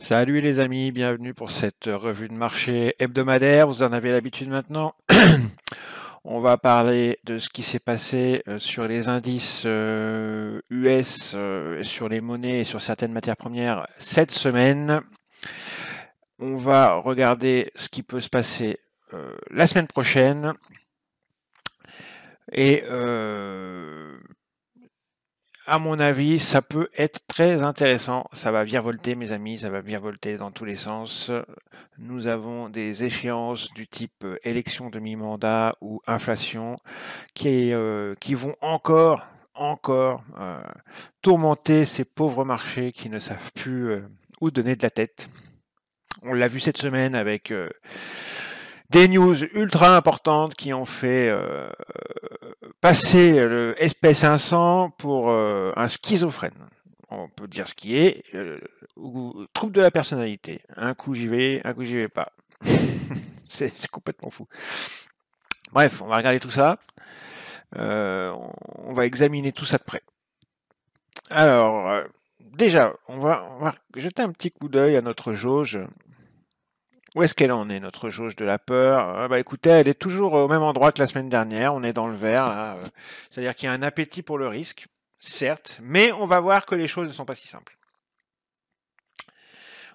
Salut les amis, bienvenue pour cette revue de marché hebdomadaire. Vous en avez l'habitude maintenant. On va parler de ce qui s'est passé sur les indices US, sur les monnaies et sur certaines matières premières cette semaine. On va regarder ce qui peut se passer la semaine prochaine. Et à mon avis, ça peut être très intéressant. Ça va virevolter, mes amis, ça va virevolter dans tous les sens. Nous avons des échéances du type élection de mi-mandat ou inflation qui vont encore tourmenter ces pauvres marchés qui ne savent plus où donner de la tête. On l'a vu cette semaine avec des news ultra importantes qui ont fait passer le SP500 pour un schizophrène. On peut dire ce qui est, ou trouble de la personnalité. Un coup j'y vais, un coup j'y vais pas. C'est complètement fou. Bref, on va regarder tout ça. On va examiner tout ça de près. Alors, déjà, on va jeter un petit coup d'œil à notre jauge. Où est-ce qu'elle en est, notre jauge de la peur? Bah écoutez, elle est toujours au même endroit que la semaine dernière. On est dans le vert, là. C'est-à-dire qu'il y a un appétit pour le risque, certes, mais on va voir que les choses ne sont pas si simples.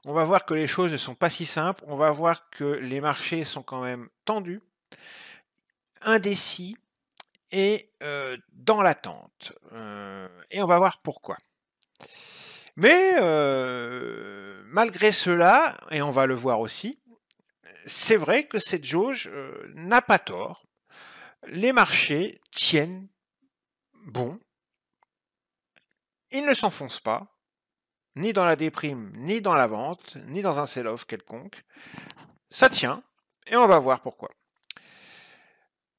On va voir que les choses ne sont pas si simples. On va voir que les marchés sont quand même tendus, indécis et dans l'attente. Et on va voir pourquoi. Mais malgré cela, et on va le voir aussi, c'est vrai que cette jauge n'a pas tort. Les marchés tiennent bon. Ils ne s'enfoncent pas, ni dans la déprime, ni dans la vente, ni dans un sell-off quelconque. Ça tient, et on va voir pourquoi.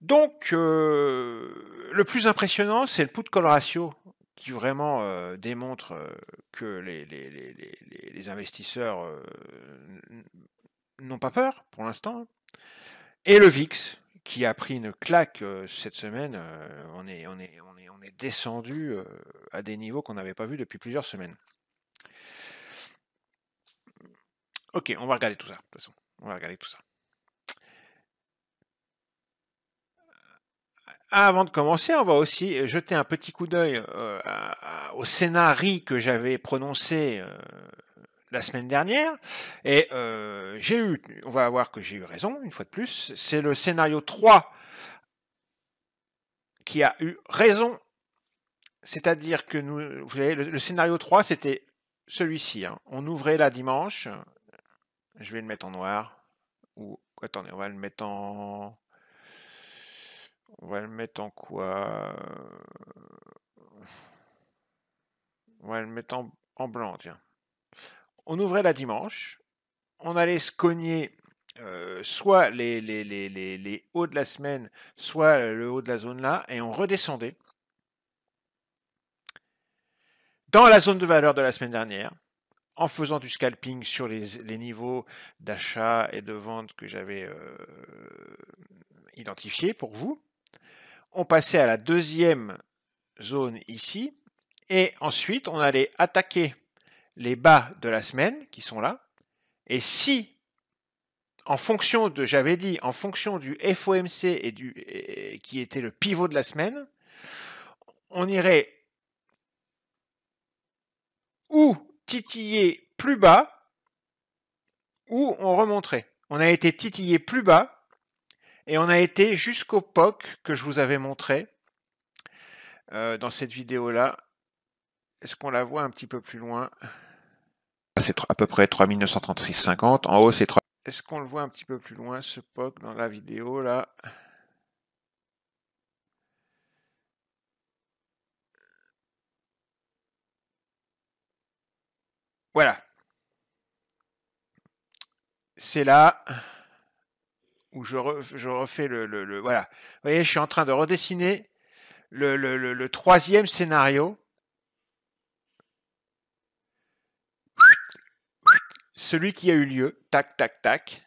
Donc, le plus impressionnant, c'est le put-call ratio, qui vraiment démontre que les investisseurs n'ont pas peur pour l'instant. Et le VIX, qui a pris une claque cette semaine, on est descendu à des niveaux qu'on n'avait pas vus depuis plusieurs semaines. Ok, on va regarder tout ça, de toute façon. On va regarder tout ça. Avant de commencer, on va aussi jeter un petit coup d'œil au scénario que j'avais prononcé la semaine dernière. Et on va voir que j'ai eu raison, une fois de plus. C'est le scénario 3 qui a eu raison. C'est-à-dire que vous savez, le scénario 3, c'était celui-ci. Hein. On ouvrait la dimanche. Je vais le mettre en noir. Ou, attendez, on va le mettre en... On va le mettre en quoi? On va le mettre en blanc, tiens. On ouvrait la dimanche. On allait se cogner soit les hauts de la semaine, soit le haut de la zone là, et on redescendait dans la zone de valeur de la semaine dernière, en faisant du scalping sur les niveaux d'achat et de vente que j'avais identifiés pour vous. On passait à la deuxième zone ici, et ensuite on allait attaquer les bas de la semaine qui sont là, et si en fonction de, j'avais dit, en fonction du FOMC et qui était le pivot de la semaine, on irait ou titiller plus bas, ou on remonterait. On a été titillé plus bas, et on a été jusqu'au POC que je vous avais montré dans cette vidéo-là. Est-ce qu'on la voit un petit peu plus loin? C'est à peu près 3936,50. En haut, c'est 3. Est-ce qu'on le voit un petit peu plus loin, ce POC, dans la vidéo, là? Voilà. C'est là où je refais le... Voilà. Vous voyez, je suis en train de redessiner le troisième scénario. Celui qui a eu lieu. Tac, tac, tac.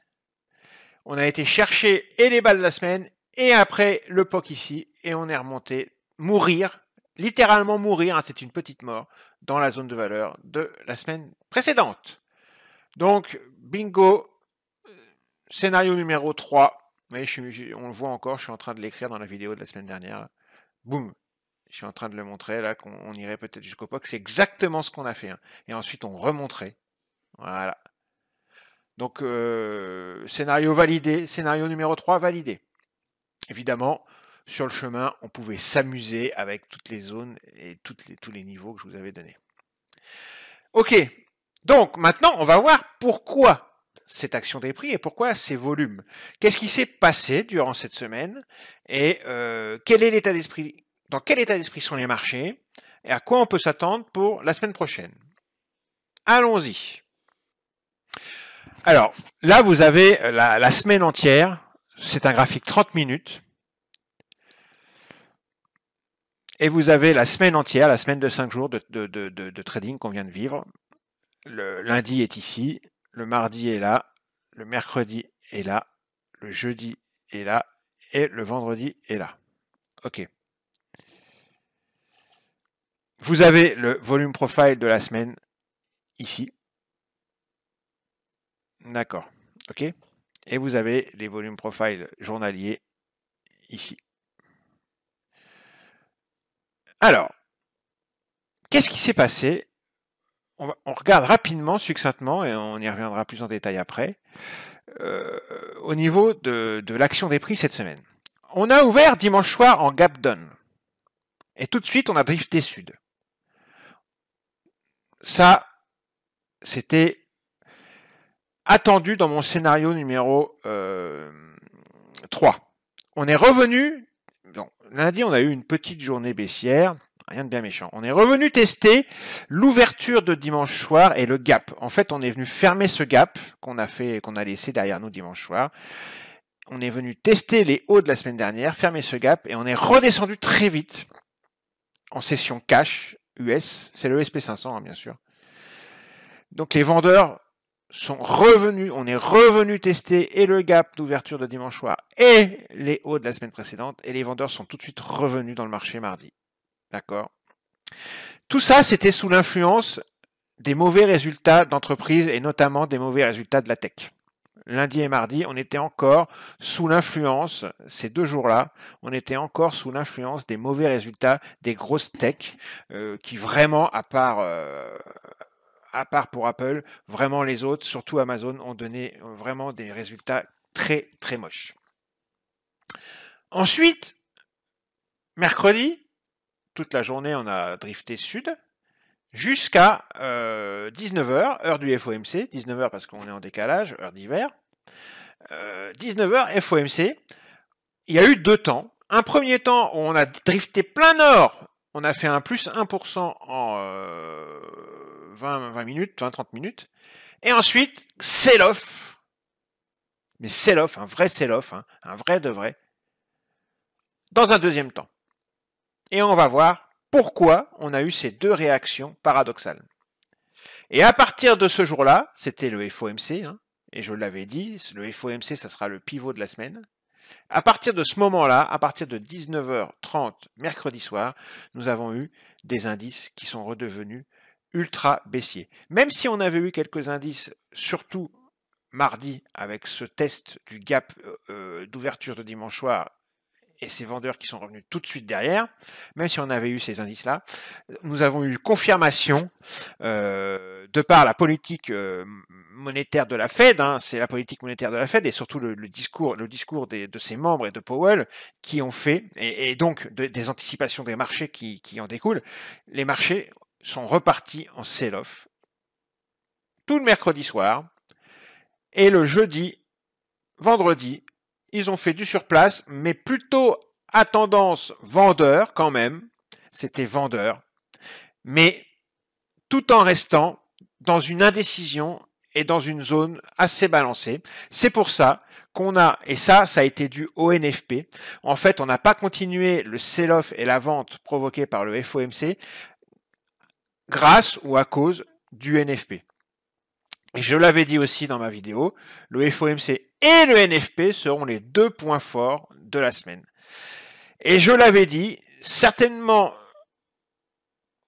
On a été chercher et les balles de la semaine et après le POC ici. Et on est remonté mourir, littéralement mourir, hein, c'est une petite mort, dans la zone de valeur de la semaine précédente. Donc, bingo, scénario numéro 3. Mais on le voit encore, je suis en train de l'écrire dans la vidéo de la semaine dernière. Là. Boum, je suis en train de le montrer, là, qu'on irait peut-être jusqu'au POC. C'est exactement ce qu'on a fait. Hein. Et ensuite, on remontrait. Voilà. Donc, scénario validé, scénario numéro 3 validé. Évidemment, sur le chemin, on pouvait s'amuser avec toutes les zones et tous les niveaux que je vous avais donnés. Ok, donc maintenant, on va voir pourquoi cette action des prix et pourquoi ces volumes. Qu'est-ce qui s'est passé durant cette semaine et quel est l'état d'esprit, dans quel état d'esprit sont les marchés et à quoi on peut s'attendre pour la semaine prochaine. Allons-y. Alors, là, vous avez la semaine entière. C'est un graphique 30 minutes. Et vous avez la semaine entière, la semaine de 5 jours de trading qu'on vient de vivre. Le lundi est ici, le mardi est là, le mercredi est là, le jeudi est là, et le vendredi est là. Ok. Vous avez le volume profile de la semaine ici. D'accord. Ok. Et vous avez les volumes profile journaliers ici. Alors, qu'est-ce qui s'est passé? On regarde rapidement, succinctement, et on y reviendra plus en détail après, au niveau de l'action des prix cette semaine. On a ouvert dimanche soir en gap down. Et tout de suite, on a drifté sud. Ça, c'était attendu dans mon scénario numéro 3. On est revenu, bon, lundi on a eu une petite journée baissière, rien de bien méchant. On est revenu tester l'ouverture de dimanche soir et le gap. En fait, on est venu fermer ce gap qu'on a laissé derrière nous dimanche soir. On est venu tester les hauts de la semaine dernière, fermer ce gap et on est redescendu très vite en session cash US. C'est le SP500, hein, bien sûr. Donc les vendeurs sont revenus, on est revenu tester et le gap d'ouverture de dimanche soir et les hauts de la semaine précédente et les vendeurs sont tout de suite revenus dans le marché mardi. D'accord? Tout ça, c'était sous l'influence des mauvais résultats d'entreprise et notamment des mauvais résultats de la tech. Lundi et mardi, on était encore sous l'influence, ces 2 jours-là, on était encore sous l'influence des mauvais résultats des grosses tech qui vraiment, à part pour Apple, vraiment les autres, surtout Amazon, ont donné vraiment des résultats très très moches. Ensuite, mercredi, toute la journée, on a drifté sud jusqu'à 19h, heure du FOMC, 19h parce qu'on est en décalage, heure d'hiver. 19h FOMC, il y a eu 2 temps. Un premier temps où on a drifté plein nord, on a fait un plus 1% en 20 minutes, 20-30 minutes. Et ensuite, sell-off. Mais sell-off, un vrai sell-off, hein, un vrai de vrai. Dans un deuxième temps. Et on va voir pourquoi on a eu ces 2 réactions paradoxales. Et à partir de ce jour-là, c'était le FOMC, hein, et je l'avais dit, le FOMC, ça sera le pivot de la semaine. À partir de ce moment-là, à partir de 19h30 mercredi soir, nous avons eu des indices qui sont redevenus ultra baissiers. Même si on avait eu quelques indices, surtout mardi, avec ce test du gap d'ouverture de dimanche soir et ces vendeurs qui sont revenus tout de suite derrière, même si on avait eu ces indices-là, nous avons eu confirmation de par la politique monétaire de la Fed, hein, c'est la politique monétaire de la Fed et surtout le discours de ses membres et de Powell qui ont fait, et donc des anticipations des marchés qui en découlent, les marchés sont repartis en sell-off tout le mercredi soir et le jeudi, vendredi, ils ont fait du surplace, mais plutôt à tendance vendeur quand même. C'était vendeur. Mais tout en restant dans une indécision et dans une zone assez balancée. C'est pour ça qu'on a, et ça a été dû au NFP. En fait, on n'a pas continué le sell-off et la vente provoquée par le FOMC grâce ou à cause du NFP. Et je l'avais dit aussi dans ma vidéo, le FOMC et le NFP seront les 2 points forts de la semaine. Et je l'avais dit, certainement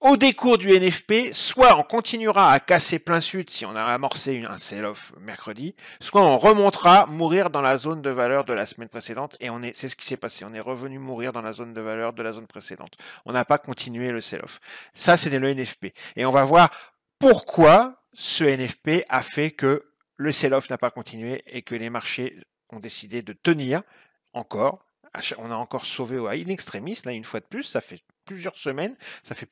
au décours du NFP, soit on continuera à casser plein sud si on a amorcé un sell-off mercredi, soit on remontera mourir dans la zone de valeur de la semaine précédente, et c'est ce qui s'est passé, on est revenu mourir dans la zone de valeur de la zone précédente. On n'a pas continué le sell-off. Ça, c'était le NFP. Et on va voir pourquoi ce NFP a fait que le sell-off n'a pas continué et que les marchés ont décidé de tenir encore. On a encore sauvé au in extremis, là, une fois de plus, ça fait plusieurs semaines, ça fait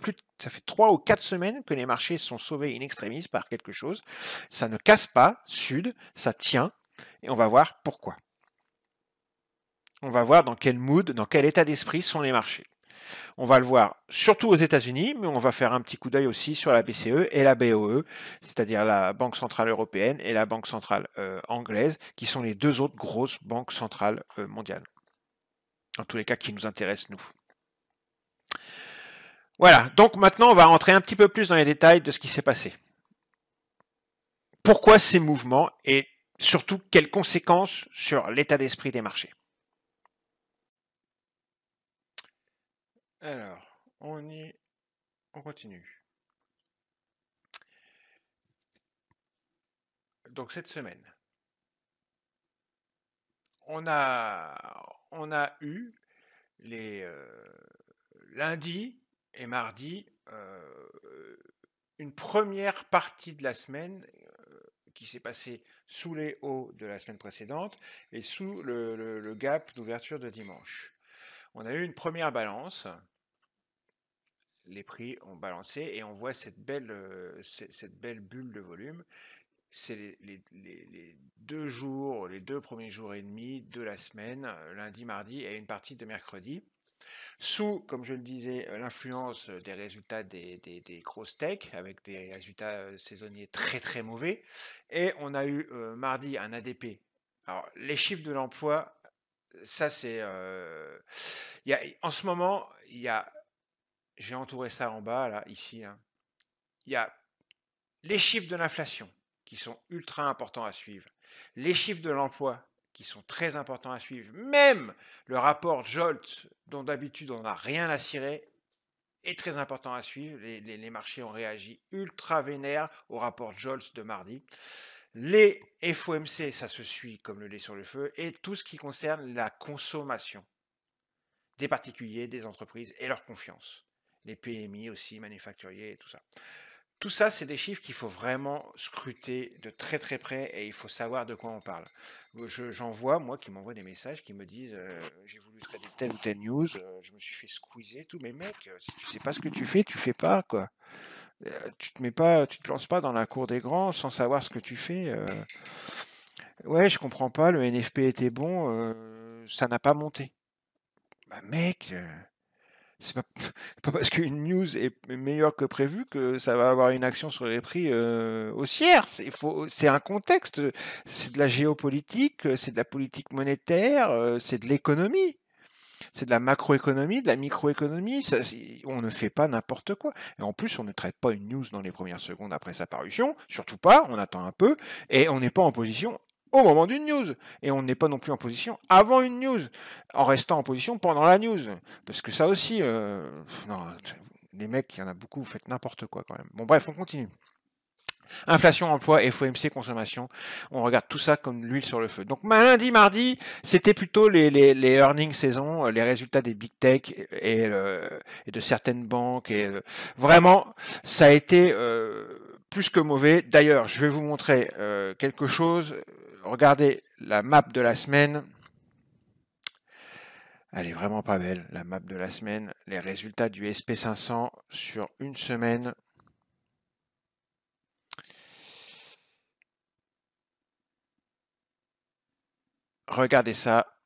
3 ou 4 semaines que les marchés sont sauvés in extremis par quelque chose. Ça ne casse pas, sud, ça tient, et on va voir pourquoi. On va voir dans quel mood, dans quel état d'esprit sont les marchés. On va le voir surtout aux États-Unis, mais on va faire un petit coup d'œil aussi sur la BCE et la BOE, c'est-à-dire la Banque Centrale Européenne et la Banque Centrale Anglaise, qui sont les deux autres grosses banques centrales mondiales. En tous les cas, qui nous intéressent, nous. Voilà, donc maintenant, on va rentrer un petit peu plus dans les détails de ce qui s'est passé. Pourquoi ces mouvements et surtout quelles conséquences sur l'état d'esprit des marchés. Alors, on continue. Donc cette semaine, on a eu les lundi et mardi une première partie de la semaine qui s'est passée sous les hauts de la semaine précédente et sous le gap d'ouverture de dimanche. On a eu une première balance, les prix ont balancé et on voit cette belle bulle de volume. C'est les 2 jours, les 2 premiers jours et demi de la semaine, lundi, mardi et une partie de mercredi. Sous, comme je le disais, l'influence des résultats des grosses tech, avec des résultats saisonniers très très mauvais. Et on a eu mardi un ADP. Alors, les chiffres de l'emploi, ça c'est... en ce moment, j'ai entouré ça en bas, là, ici. Hein. Il y a les chiffres de l'inflation, qui sont ultra importants à suivre. Les chiffres de l'emploi, qui sont très importants à suivre. Même le rapport Jolts, dont d'habitude on n'a rien à cirer, est très important à suivre. Les marchés ont réagi ultra vénère au rapport Jolts de mardi. Les FOMC, ça se suit comme le lait sur le feu. Et tout ce qui concerne la consommation des particuliers, des entreprises et leur confiance. Les PMI aussi, manufacturiers et tout ça. Tout ça, c'est des chiffres qu'il faut vraiment scruter de très très près et il faut savoir de quoi on parle. J'en vois, moi, qui m'envoient des messages qui me disent j'ai voulu traiter telle ou telle news, je me suis fait squeezer, tout. Mais mec, si tu sais pas ce que tu fais pas, quoi. Tu te lances pas dans la cour des grands sans savoir ce que tu fais. Ouais, je comprends pas, le NFP était bon, ça n'a pas monté. Bah mec... C'est pas parce qu'une news est meilleure que prévu que ça va avoir une action sur les prix haussières. C'est un contexte, c'est de la géopolitique, c'est de la politique monétaire, c'est de l'économie. C'est de la macroéconomie, de la microéconomie. On ne fait pas n'importe quoi. Et en plus, on ne traite pas une news dans les premières secondes après sa parution. Surtout pas, on attend un peu. Et on n'est pas en position au moment d'une news. Et on n'est pas non plus en position avant une news, en restant en position pendant la news. Parce que ça aussi, non, les mecs, il y en a beaucoup, vous faites n'importe quoi quand même. Bon bref, on continue. Inflation, emploi, FOMC, consommation. On regarde tout ça comme l'huile sur le feu. Donc lundi, mardi, c'était plutôt les earnings saison, les résultats des big tech et de certaines banques. Et vraiment, ça a été plus que mauvais. D'ailleurs, je vais vous montrer quelque chose. Regardez la map de la semaine. Elle est vraiment pas belle, la map de la semaine. Les résultats du SP500 sur une semaine. Regardez ça.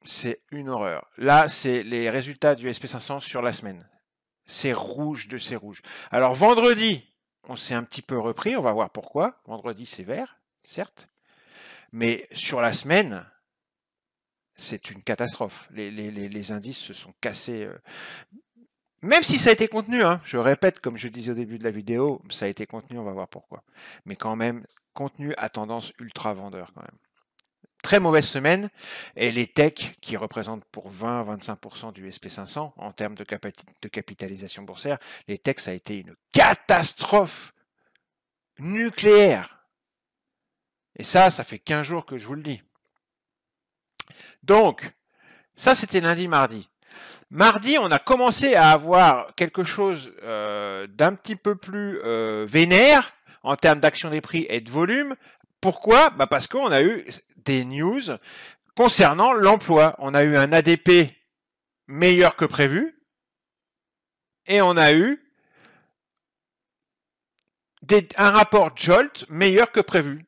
C'est une horreur. Là, c'est les résultats du SP500 sur la semaine. C'est rouge de chez rouge. Alors vendredi, on s'est un petit peu repris, on va voir pourquoi. Vendredi, c'est vert, certes. Mais sur la semaine, c'est une catastrophe. Les indices se sont cassés. Même si ça a été contenu, hein, je répète, comme je disais au début de la vidéo, ça a été contenu, on va voir pourquoi. Mais quand même, contenu à tendance ultra vendeur quand même. très mauvaise semaine, et les techs, qui représentent pour 20-25% du SP500 en termes de capitalisation boursière, les techs, ça a été une catastrophe nucléaire. Et ça fait 15 jours que je vous le dis. Donc, ça c'était lundi, mardi. Mardi, on a commencé à avoir quelque chose d'un petit peu plus vénère en termes d'action des prix et de volume. Pourquoi? Parce qu'on a eu des news concernant l'emploi. On a eu un ADP meilleur que prévu et on a eu un rapport Jolt meilleur que prévu.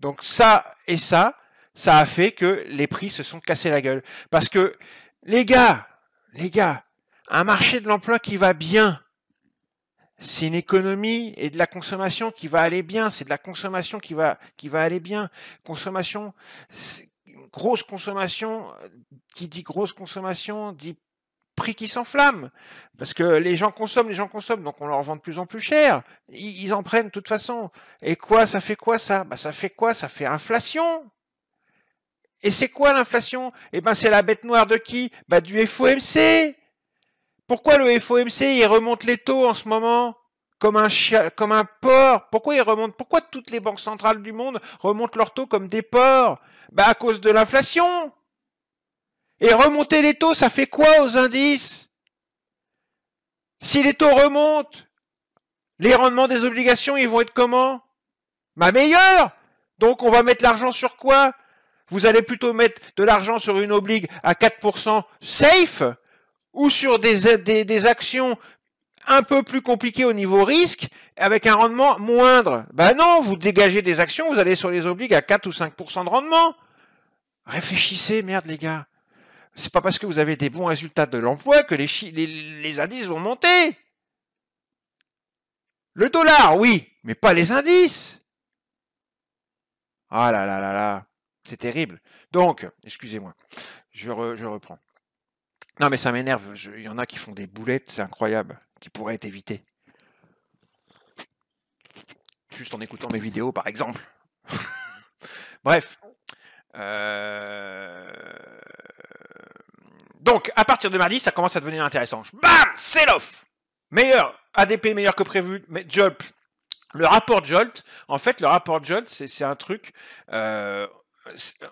Donc ça et ça a fait que les prix se sont cassés la gueule. Parce que les gars, un marché de l'emploi qui va bien, c'est une économie et de la consommation qui va aller bien. C'est de la consommation qui va aller bien. Consommation, grosse consommation, qui dit grosse consommation, dit prix qui s'enflamme. Parce que les gens consomment, donc on leur vend de plus en plus cher. Ils en prennent de toute façon. Et quoi, ça fait quoi ça? Ça fait quoi? Ça fait inflation. Et c'est quoi l'inflation? C'est la bête noire de qui? Du FOMC. Pourquoi le FOMC, il remonte les taux en ce moment comme un porc? Pourquoi il remonte? Pourquoi toutes les banques centrales du monde remontent leurs taux comme des porcs? À cause de l'inflation. Et remonter les taux, ça fait quoi aux indices? Si les taux remontent, les rendements des obligations, ils vont être comment? Meilleurs. Donc on va mettre l'argent sur quoi? Vous allez plutôt mettre de l'argent sur une oblige à 4% safe ou sur des actions un peu plus compliquées au niveau risque avec un rendement moindre. Non, vous dégagez des actions, vous allez sur les obliges à 4 ou 5% de rendement. Réfléchissez, merde les gars. C'est pas parce que vous avez des bons résultats de l'emploi que les indices vont monter. Le dollar, oui, mais pas les indices. Ah là là là là, c'est terrible. Donc, excusez-moi, je reprends. Non mais ça m'énerve, il y en a qui font des boulettes, c'est incroyable, qui pourraient être évitées. Juste en écoutant mes vidéos par exemple. Bref. Donc, à partir de mardi, ça commence à devenir intéressant. Bam! Sell-off! Meilleur, ADP meilleur que prévu, mais Jolt. Le rapport Jolt, en fait, c'est un truc...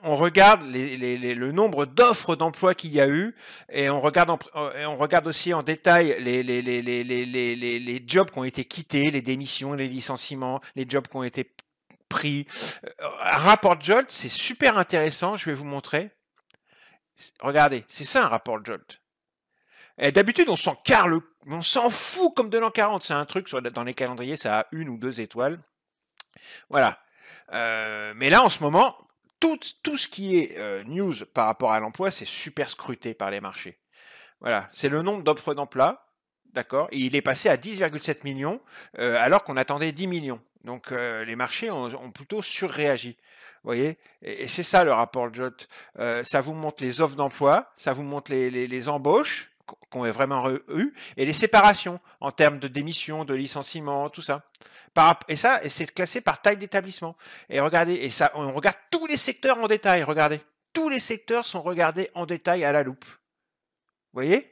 on regarde le nombre d'offres d'emploi qu'il y a eu et on regarde aussi en détail les jobs qui ont été quittés, les démissions, les licenciements, les jobs qui ont été pris. Un rapport Jolt, c'est super intéressant, je vais vous montrer. Regardez, c'est ça un rapport Jolt. D'habitude, on s'en fout comme de l'an 40. C'est un truc dans les calendriers, ça a 1 ou 2 étoiles. Voilà. Mais là, en ce moment, tout ce qui est news par rapport à l'emploi, c'est super scruté par les marchés. Voilà. C'est le nombre d'offres d'emploi, d'accord? Et il est passé à 10,7 millions, alors qu'on attendait 10 millions. Donc les marchés ont plutôt surréagi. Vous voyez? Et c'est ça le rapport Jolt. Ça vous montre les offres d'emploi, ça vous montre les embauches qu'on ait vraiment eu, et les séparations en termes de démission, de licenciement, tout ça. Et c'est classé par taille d'établissement. Et regardez, et ça, on regarde tous les secteurs en détail. Regardez, tous les secteurs sont regardés en détail à la loupe. Vous voyez?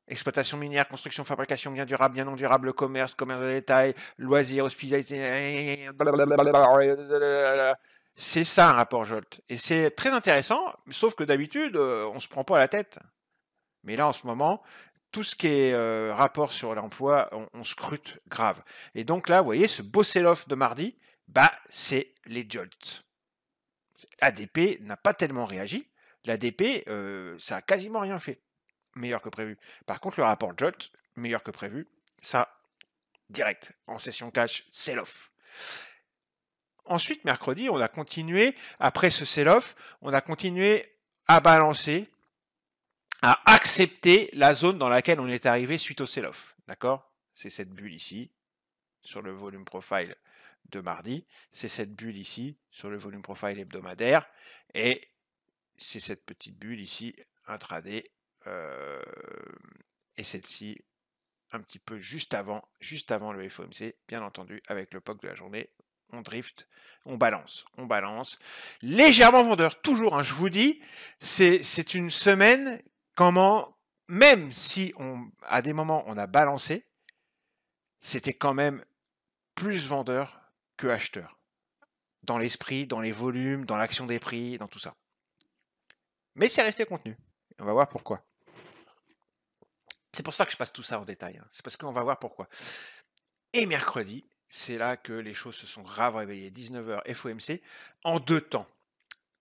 Exploitation minière, construction, fabrication, bien durable, bien non durable, commerce de détail, loisirs, hospitalité. C'est ça un rapport Jolt. Et c'est très intéressant, sauf que d'habitude, on se prend pas la tête. Mais là, en ce moment, tout ce qui est rapport sur l'emploi, on scrute grave. Et donc là, vous voyez, ce beau sell-off de mardi, c'est les Jolts. ADP n'a pas tellement réagi. L'ADP, ça a quasiment rien fait. Meilleur que prévu. Par contre, le rapport Jolt, meilleur que prévu, ça, direct, en session cash, sell-off. Ensuite, mercredi, on a continué, après ce sell-off, on a continué à balancer, à accepter la zone dans laquelle on est arrivé suite au sell-off. D'accord? C'est cette bulle ici, sur le volume profile de mardi. C'est cette bulle ici, sur le volume profile hebdomadaire. Et c'est cette petite bulle ici, intraday. Et celle-ci, un petit peu juste avant le FOMC, bien entendu, avec le POC de la journée. on drift, on balance. Légèrement vendeur, toujours, hein, je vous dis, c'est une semaine, même si à des moments on a balancé, c'était quand même plus vendeur que acheteur. Dans l'esprit, dans les volumes, dans l'action des prix, dans tout ça. Mais c'est resté contenu. On va voir pourquoi. C'est pour ça que je passe tout ça en détail. Hein. C'est parce qu'on va voir pourquoi. Et mercredi, c'est là que les choses se sont grave réveillées. 19h FOMC en 2 temps.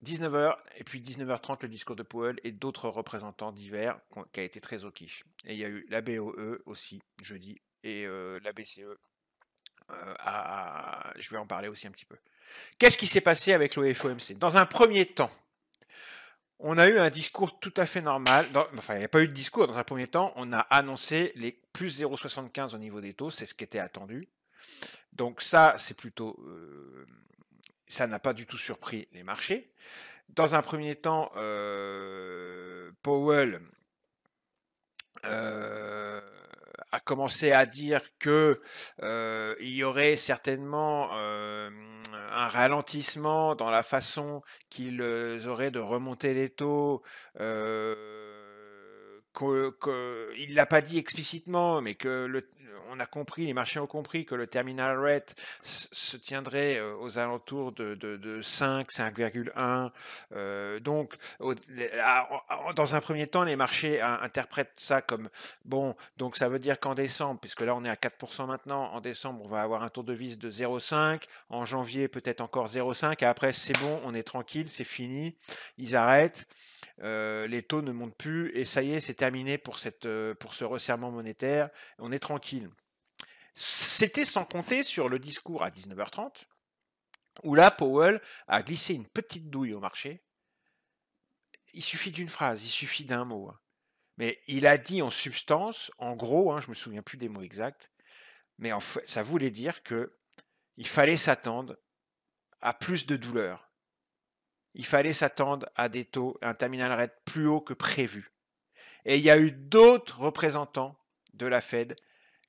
19h et puis 19h30 le discours de Powell et d'autres représentants divers qui a été très au quiche. Et il y a eu la BOE aussi jeudi et la BCE. Je vais en parler aussi un petit peu. Qu'est-ce qui s'est passé avec le FOMC? Dans un premier temps, on a eu un discours tout à fait normal. Enfin, il n'y a pas eu de discours. Dans un premier temps, on a annoncé les plus 0,75 au niveau des taux. C'est ce qui était attendu. Donc ça, c'est plutôt... ça n'a pas du tout surpris les marchés. Dans un premier temps, Powell a commencé à dire que il y aurait certainement un ralentissement dans la façon qu'ils auraient de remonter les taux. Il l'a pas dit explicitement, mais que on a compris, les marchés ont compris que le terminal rate se tiendrait aux alentours de 5, 5,1. Donc, dans un premier temps, les marchés interprètent ça comme bon, donc ça veut dire qu'en décembre, puisque là on est à 4% maintenant, en décembre on va avoir un taux de vis de 0,5, en janvier peut-être encore 0,5, et après c'est bon, on est tranquille, c'est fini, ils arrêtent. Les taux ne montent plus et ça y est, c'est terminé pour ce resserrement monétaire. On est tranquille. C'était sans compter sur le discours à 19h30 où là, Powell a glissé une petite douille au marché. Il suffit d'une phrase, il suffit d'un mot. Hein. Mais il a dit en substance, en gros, hein, je me souviens plus des mots exacts, mais en fait, ça voulait dire que il fallait s'attendre à plus de douleur. Il fallait s'attendre à des taux, un terminal rate plus haut que prévu. Et il y a eu d'autres représentants de la Fed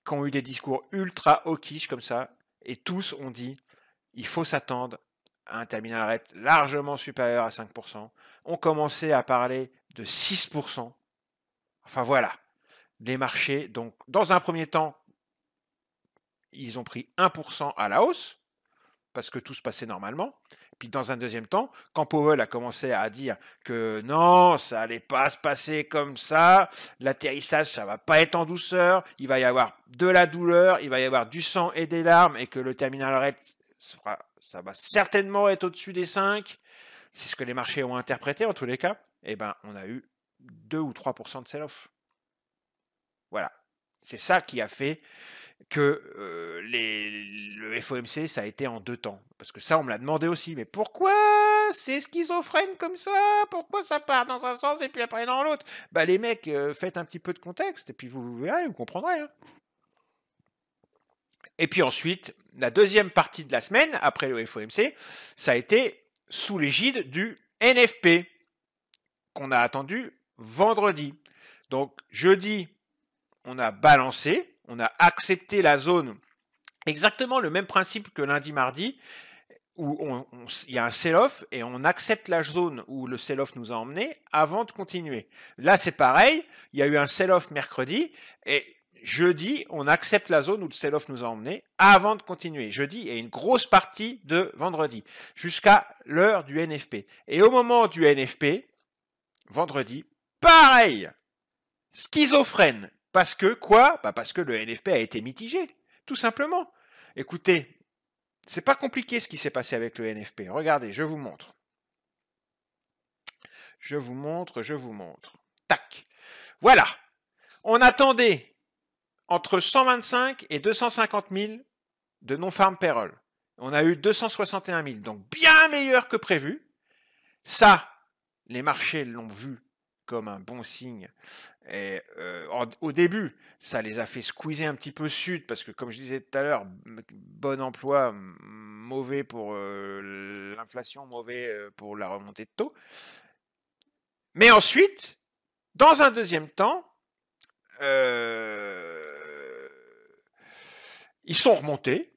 qui ont eu des discours ultra hawkish comme ça, et tous ont dit il faut s'attendre à un terminal rate largement supérieur à 5%. On commençait à parler de 6%. Enfin voilà, les marchés, donc dans un premier temps, ils ont pris 1% à la hausse, parce que tout se passait normalement. Puis dans un deuxième temps, quand Powell a commencé à dire que non, ça allait pas se passer comme ça, l'atterrissage, ça va pas être en douceur, il va y avoir de la douleur, il va y avoir du sang et des larmes, et que le terminal rate, ça va certainement être au-dessus des 5, c'est ce que les marchés ont interprété en tous les cas, et ben on a eu 2 ou 3% de sell-off. Voilà. C'est ça qui a fait que le FOMC, ça a été en 2 temps. Parce que ça, on me l'a demandé aussi. Mais pourquoi c'est schizophrène comme ça? Pourquoi ça part dans un sens et puis après dans l'autre? Bah les mecs, faites un petit peu de contexte et puis vous verrez, vous comprendrez. Hein. Et puis ensuite, la deuxième partie de la semaine, après le FOMC, ça a été sous l'égide du NFP, qu'on a attendu vendredi. Donc jeudi, on a balancé, on a accepté la zone, exactement le même principe que lundi, mardi, où il y a un sell-off et on accepte la zone où le sell-off nous a emmené avant de continuer. Là, c'est pareil, il y a eu un sell-off mercredi et jeudi, on accepte la zone où le sell-off nous a emmené avant de continuer. Jeudi et une grosse partie de vendredi, jusqu'à l'heure du NFP. Et au moment du NFP, vendredi, pareil, schizophrène. Parce que quoi? Parce que le NFP a été mitigé, tout simplement. Écoutez, c'est pas compliqué ce qui s'est passé avec le NFP. Regardez, je vous montre. Je vous montre. Tac. Voilà. On attendait entre 125 et 250 000 de non-farm payroll. On a eu 261 000, donc bien meilleur que prévu. Ça, les marchés l'ont vu comme un bon signe. Et au début, ça les a fait squeezer un petit peu sud, parce que comme je disais tout à l'heure, bon emploi, mauvais pour l'inflation, mauvais pour la remontée de taux. Mais ensuite, dans un deuxième temps, ils sont remontés.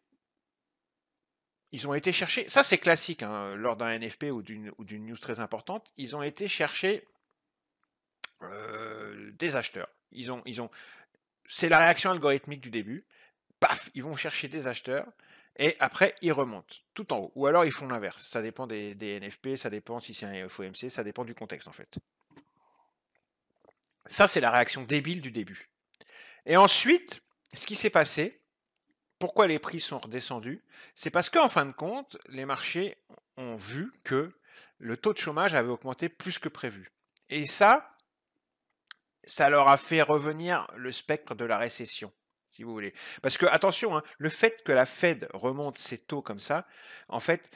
ils ont été chercher, ça c'est classique hein, lors d'un NFP ou d'une news très importante, ils ont été chercher des acheteurs. C'est la réaction algorithmique du début. Paf, ils vont chercher des acheteurs et après ils remontent tout en haut. Ou alors ils font l'inverse. Ça dépend des NFP, ça dépend si c'est un FOMC, ça dépend du contexte en fait. Ça c'est la réaction débile du début. Et ensuite, ce qui s'est passé, pourquoi les prix sont redescendus, c'est parce qu'en fin de compte, les marchés ont vu que le taux de chômage avait augmenté plus que prévu. Et ça leur a fait revenir le spectre de la récession, si vous voulez. Parce que, attention, hein, le fait que la Fed remonte ses taux comme ça, en fait,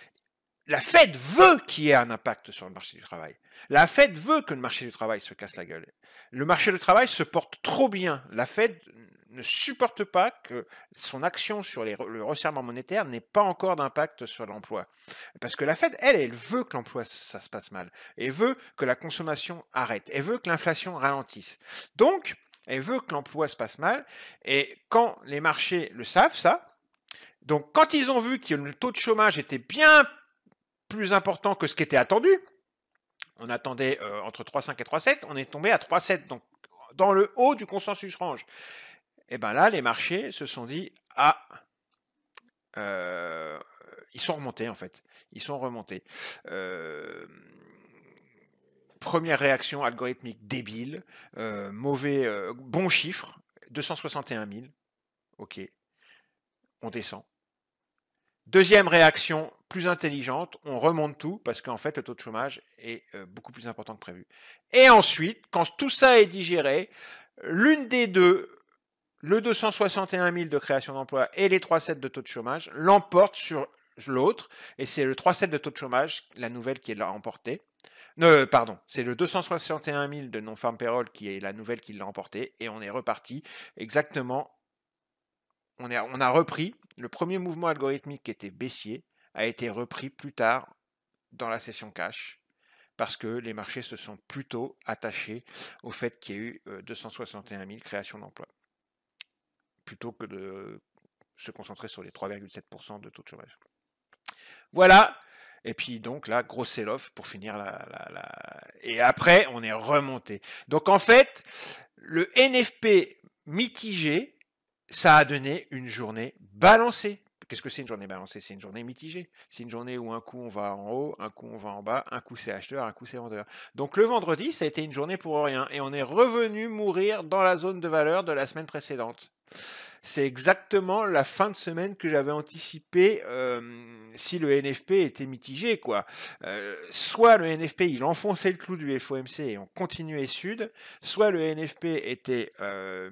la Fed veut qu'il y ait un impact sur le marché du travail. La Fed veut que le marché du travail se casse la gueule. Le marché du travail se porte trop bien. La Fed ne supporte pas que son action sur le resserrement monétaire n'ait pas encore d'impact sur l'emploi. Parce que la Fed, elle veut que l'emploi, ça se passe mal. Elle veut que la consommation arrête. Elle veut que l'inflation ralentisse. Donc, elle veut que l'emploi se passe mal. Et quand les marchés le savent, ça, donc quand ils ont vu que le taux de chômage était bien plus important que ce qui était attendu, on attendait entre 3,5 et 3,7, on est tombé à 3,7, donc dans le haut du consensus range. Et bien là, les marchés se sont dit, ah, ils sont remontés en fait, ils sont remontés. Première réaction algorithmique débile, bon chiffre, 261 000, ok, on descend. Deuxième réaction, plus intelligente, on remonte tout parce qu'en fait le taux de chômage est beaucoup plus important que prévu. Et ensuite, quand tout ça est digéré, l'une des deux, le 261 000 de création d'emplois et les 3,7 de taux de chômage, l'emporte sur l'autre, et c'est le 3,7 de taux de chômage, la nouvelle qui l'a emporté. Pardon, c'est le 261 000 de non-farm payroll qui est la nouvelle qui l'a emporté, et on est reparti exactement. On a repris, le premier mouvement algorithmique qui était baissier a été repris plus tard dans la session cash parce que les marchés se sont plutôt attachés au fait qu'il y a eu 261 000 créations d'emplois plutôt que de se concentrer sur les 3,7% de taux de chômage. Voilà. Et puis donc là, gros sell-off pour finir Et après, on est remonté. Donc en fait, le NFP mitigé, ça a donné une journée balancée. Qu'est-ce que c'est une journée balancée? C'est une journée mitigée. C'est une journée où un coup on va en haut, un coup on va en bas, un coup c'est acheteur, un coup c'est vendeur. Donc le vendredi, ça a été une journée pour rien. Et on est revenu mourir dans la zone de valeur de la semaine précédente. C'est exactement la fin de semaine que j'avais anticipé si le NFP était mitigé, quoi. Soit le NFP, il enfonçait le clou du FOMC et on continuait sud, soit le NFP était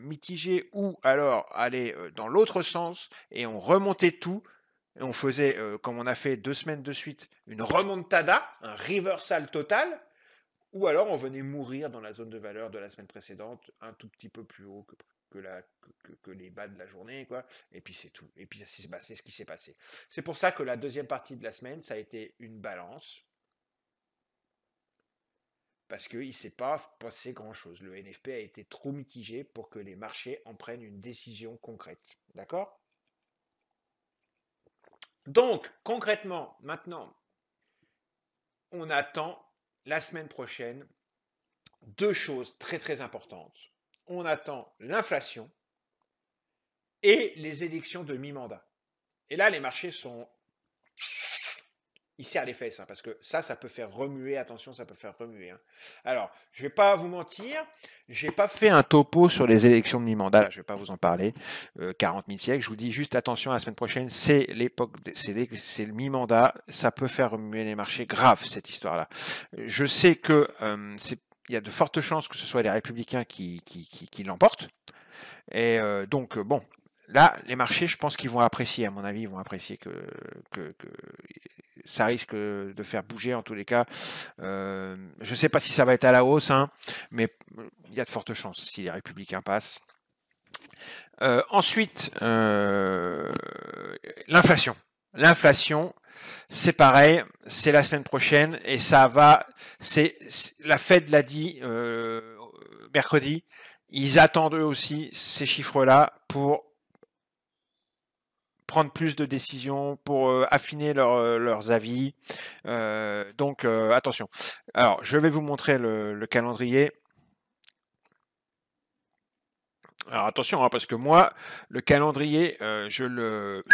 mitigé ou alors allait dans l'autre sens et on remontait tout. Et on faisait, comme on a fait 2 semaines de suite, une remontada, un reversal total, ou alors on venait mourir dans la zone de valeur de la semaine précédente, un tout petit peu plus haut que les bas de la journée, quoi. Et puis c'est tout. Et puis c'est ce qui s'est passé. C'est pour ça que la deuxième partie de la semaine, ça a été une balance. Parce qu'il ne s'est pas passé grand-chose. Le NFP a été trop mitigé pour que les marchés en prennent une décision concrète. D'accord? Donc, concrètement, maintenant, on attend la semaine prochaine 2 choses très très importantes. On attend l'inflation et les élections de mi-mandat. Et là, les marchés sont... Ils serrent les fesses, hein, parce que ça peut faire remuer, attention, ça peut faire remuer. Hein. Alors, je ne vais pas vous mentir, je n'ai pas fait un topo sur les élections de mi-mandat, là, je ne vais pas vous en parler, 40 000 siècles, je vous dis juste attention, la semaine prochaine, c'est l'époque, c'est le mi-mandat, ça peut faire remuer les marchés, grave cette histoire-là. Je sais que il y a de fortes chances que ce soit les républicains qui l'emportent, et donc, bon, là, les marchés, je pense qu'ils vont apprécier, à mon avis, ils vont apprécier que ça risque de faire bouger en tous les cas. Je ne sais pas si ça va être à la hausse, hein, mais il y a de fortes chances si les républicains passent. Ensuite, l'inflation. L'inflation, c'est pareil, c'est la semaine prochaine et ça va. La Fed l'a dit mercredi. Ils attendent eux aussi ces chiffres-là pour prendre plus de décisions, pour affiner leurs avis. Donc attention. Alors, je vais vous montrer le calendrier. Alors attention, hein, parce que moi, le calendrier, je le...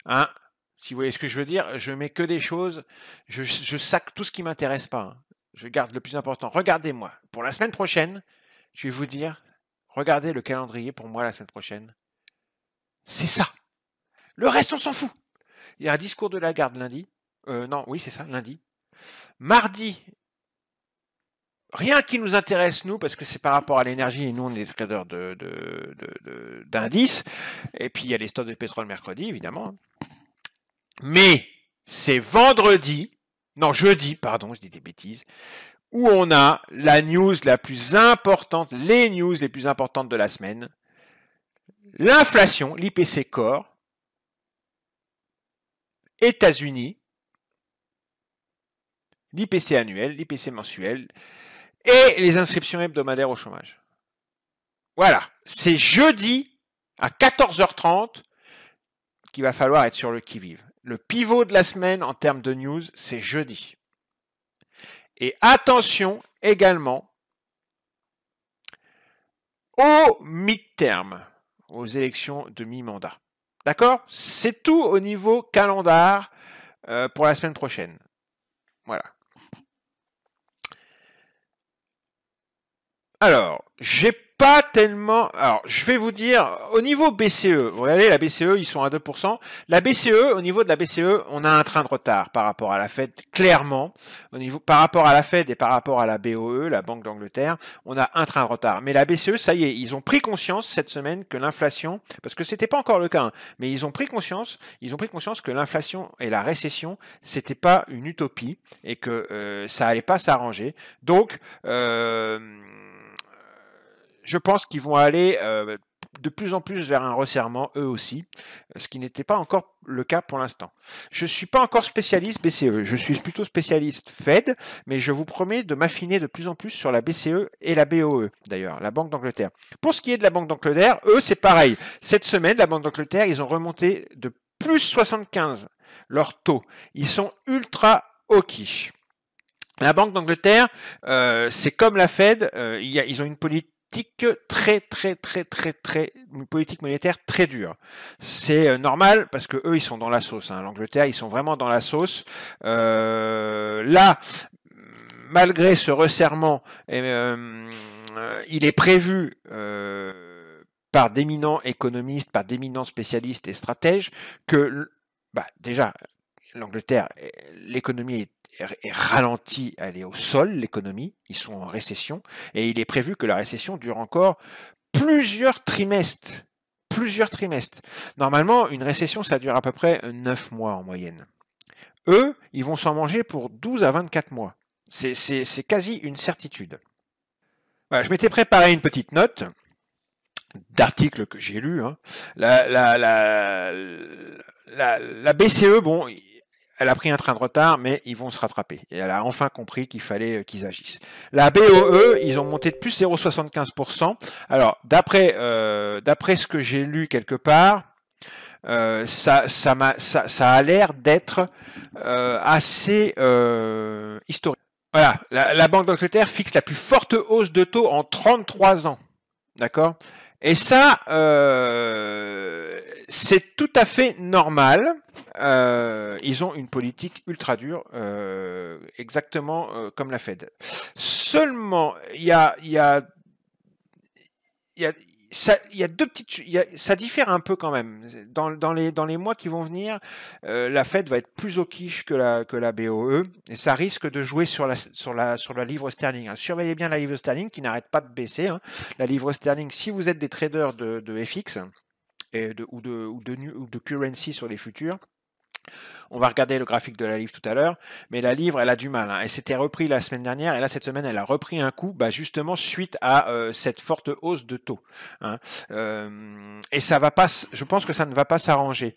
Hein, si vous voyez ce que je veux dire, je mets que des choses, je sac tout ce qui m'intéresse pas. Hein. Je garde le plus important. Regardez-moi, pour la semaine prochaine, je vais vous dire, regardez le calendrier pour moi la semaine prochaine. C'est ça. Le reste, on s'en fout. Il y a un discours de Lagarde lundi. Non, oui, c'est ça, lundi. Mardi, rien qui nous intéresse, nous, parce que c'est par rapport à l'énergie, et nous, on est des traders d'indices. Et puis, il y a les stocks de pétrole mercredi, évidemment. Mais c'est vendredi, non, jeudi, pardon, je dis des bêtises, où on a la news la plus importante, les news les plus importantes de la semaine. L'inflation, l'IPC Core, États-Unis, l'IPC annuel, l'IPC mensuel et les inscriptions hebdomadaires au chômage. Voilà, c'est jeudi à 14h30 qu'il va falloir être sur le qui-vive. Le pivot de la semaine en termes de news, c'est jeudi. Et attention également aux midterms, aux élections de mi-mandat. D'accord? C'est tout au niveau calendar pour la semaine prochaine. Voilà. Alors, j'ai pas tellement... Alors, je vais vous dire, au niveau BCE, vous regardez, la BCE, ils sont à 2%. La BCE, au niveau de la BCE, on a un train de retard par rapport à la Fed, clairement. Par rapport à la Fed et par rapport à la BOE, la Banque d'Angleterre, on a un train de retard. Mais la BCE, ça y est, ils ont pris conscience cette semaine que l'inflation, parce que c'était pas encore le cas, hein, mais ils ont pris conscience que l'inflation et la récession, c'était pas une utopie et que ça allait pas s'arranger. Donc, je pense qu'ils vont aller de plus en plus vers un resserrement, eux aussi, ce qui n'était pas encore le cas pour l'instant. Je ne suis pas encore spécialiste BCE, je suis plutôt spécialiste Fed, mais je vous promets de m'affiner de plus en plus sur la BCE et la BOE, d'ailleurs, la Banque d'Angleterre. Pour ce qui est de la Banque d'Angleterre, eux, c'est pareil. Cette semaine, la Banque d'Angleterre, ils ont remonté de plus 75 leur taux. Ils sont ultra hawkish. La Banque d'Angleterre, c'est comme la Fed, ils ont une politique une politique monétaire très dure. C'est normal parce que eux ils sont dans la sauce. Hein. L'Angleterre ils sont vraiment dans la sauce. Là, malgré ce resserrement, il est prévu par d'éminents économistes, par d'éminents spécialistes et stratèges que, déjà, l'Angleterre, l'économie est ralentie, elle est au sol, l'économie, ils sont en récession, et il est prévu que la récession dure encore plusieurs trimestres. Normalement, une récession, ça dure à peu près 9 mois en moyenne. Eux, ils vont s'en manger pour 12 à 24 mois. C'est quasi une certitude. Voilà, je m'étais préparé une petite note d'articles que j'ai lus. Hein. La BCE, bon, elle a pris un train de retard, mais ils vont se rattraper. Et elle a enfin compris qu'il fallait qu'ils agissent. La BOE, ils ont monté de plus 0,75%. Alors, d'après ce que j'ai lu quelque part, ça a l'air d'être assez historique. Voilà, la Banque d'Angleterre fixe la plus forte hausse de taux en 33 ans. D'accord ? Et ça, c'est tout à fait normal. Ils ont une politique ultra dure, exactement comme la Fed. Seulement, il y a deux petites, ça diffère un peu quand même. Dans les mois qui vont venir, la Fed va être plus hawkish que la BOE et ça risque de jouer sur la livre sterling. Hein. Surveillez bien la livre sterling qui n'arrête pas de baisser. Hein. La livre sterling, si vous êtes des traders de FX ou de currency sur les futurs. On va regarder le graphique de la livre tout à l'heure, mais la livre, elle a du mal. Hein. Elle s'était repris la semaine dernière, et là, cette semaine, elle a repris un coup, justement, suite à cette forte hausse de taux. Hein. Et ça va pas, je pense que ça ne va pas s'arranger.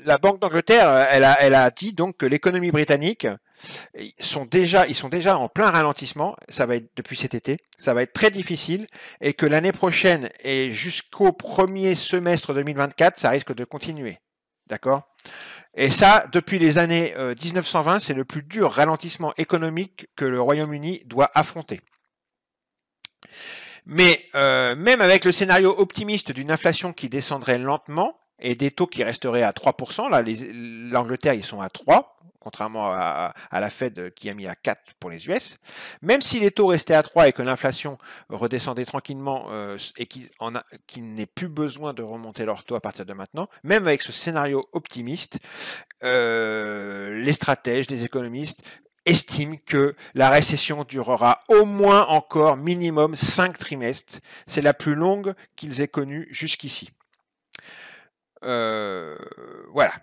la Banque d'Angleterre, elle a dit donc que l'économie britannique, ils sont déjà en plein ralentissement, ça va être depuis cet été, ça va être très difficile, et que l'année prochaine et jusqu'au premier semestre 2024, ça risque de continuer. D'accord? Et ça, depuis les années 1920, c'est le plus dur ralentissement économique que le Royaume-Uni doit affronter. Mais même avec le scénario optimiste d'une inflation qui descendrait lentement et des taux qui resteraient à 3%, là l'Angleterre ils sont à 3, contrairement à la Fed qui a mis à 4 pour les US, même si les taux restaient à 3 et que l'inflation redescendait tranquillement et qu'il n'ait plus besoin de remonter leurs taux à partir de maintenant, même avec ce scénario optimiste, les stratèges, les économistes estiment que la récession durera au moins encore minimum 5 trimestres. C'est la plus longue qu'ils aient connue jusqu'ici. Voilà.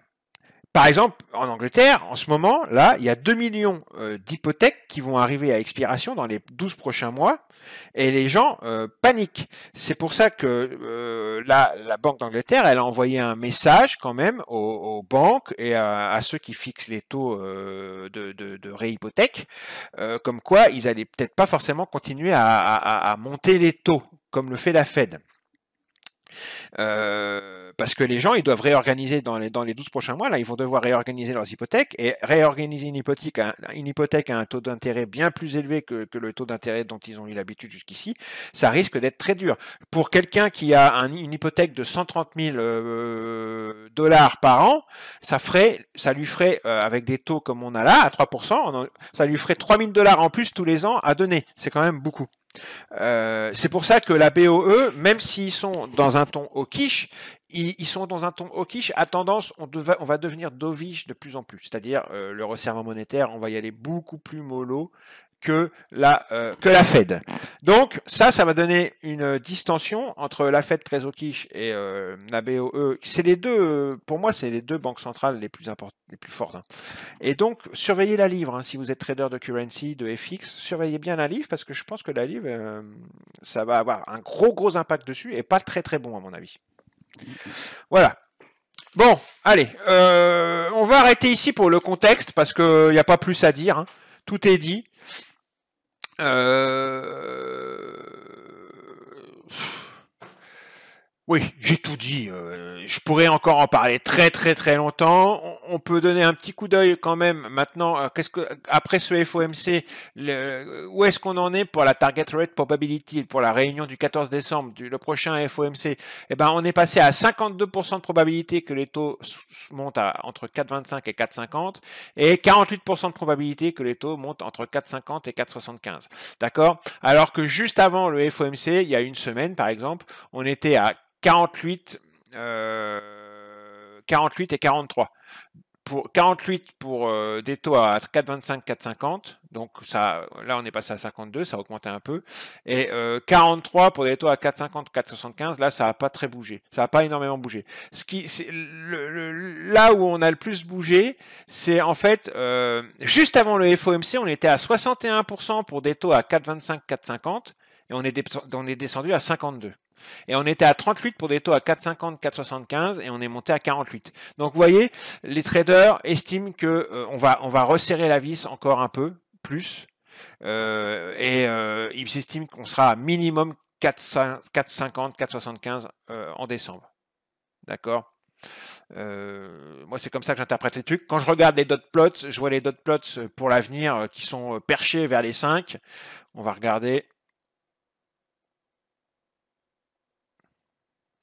Par exemple, en Angleterre, en ce moment, là, il y a 2 millions d'hypothèques qui vont arriver à expiration dans les 12 prochains mois, et les gens paniquent. C'est pour ça que la Banque d'Angleterre, elle a envoyé un message quand même aux banques et à ceux qui fixent les taux de réhypothèque, comme quoi ils allaient peut-être pas forcément continuer à monter les taux, comme le fait la Fed. Parce que les gens, ils doivent réorganiser dans les 12 prochains mois, là, ils vont devoir réorganiser leurs hypothèques, et réorganiser une hypothèque à un taux d'intérêt bien plus élevé que le taux d'intérêt dont ils ont eu l'habitude jusqu'ici, ça risque d'être très dur. Pour quelqu'un qui a une hypothèque de 130 000 dollars par an, ça lui ferait, avec des taux comme on a là, à 3%, ça lui ferait 3 000 dollars en plus tous les ans à donner. C'est quand même beaucoup. C'est pour ça que la BOE, même s'ils sont dans un ton hawkish, ils sont dans un ton hawkish à tendance, on va devenir dovish de plus en plus. C'est-à-dire le resserrement monétaire, on va y aller beaucoup plus mollo que la Fed. Donc ça va donner une distension entre la Fed très hawkish et la BOE. C'est les deux, pour moi, c'est les deux banques centrales les plus importantes, les plus fortes. Hein. Et donc, surveillez la livre. Hein, si vous êtes trader de currency, de FX, surveillez bien la livre parce que je pense que la livre, ça va avoir un gros impact dessus et pas très bon à mon avis. Voilà. Bon, allez, on va arrêter ici pour le contexte parce qu'il n'y a pas plus à dire. Hein. Tout est dit. Oui, j'ai tout dit. Je pourrais encore en parler très longtemps. On peut donner un petit coup d'œil quand même maintenant. Après ce FOMC, où est-ce qu'on en est pour la target rate probability pour la réunion du 14 décembre, le prochain FOMC? Eh ben, on est passé à 52% de probabilité que les taux montent entre 4,25 et 4,50 et 48% de probabilité que les taux montent entre 4,50 et 4,75. D'accord? Alors que juste avant le FOMC, il y a une semaine par exemple, on était à 48 et 43. Pour 48 pour des taux à 4,25, 4,50. Donc ça, là on est passé à 52, ça a augmenté un peu. Et 43 pour des taux à 4,50, 4,75. Là ça n'a pas très bougé, ça n'a pas énormément bougé. Là où on a le plus bougé, c'est en fait juste avant le FOMC, on était à 61% pour des taux à 4,25, 4,50 et on est descendu à 52. Et on était à 38 pour des taux à 4,50, 4,75 et on est monté à 48. Donc vous voyez, les traders estiment que on va resserrer la vis encore un peu plus et ils estiment qu'on sera à minimum 4,50, 4,75 en décembre. D'accord? Moi c'est comme ça que j'interprète les trucs. Quand je regarde les dot plots, je vois les dot plots pour l'avenir qui sont perchés vers les 5. On va regarder.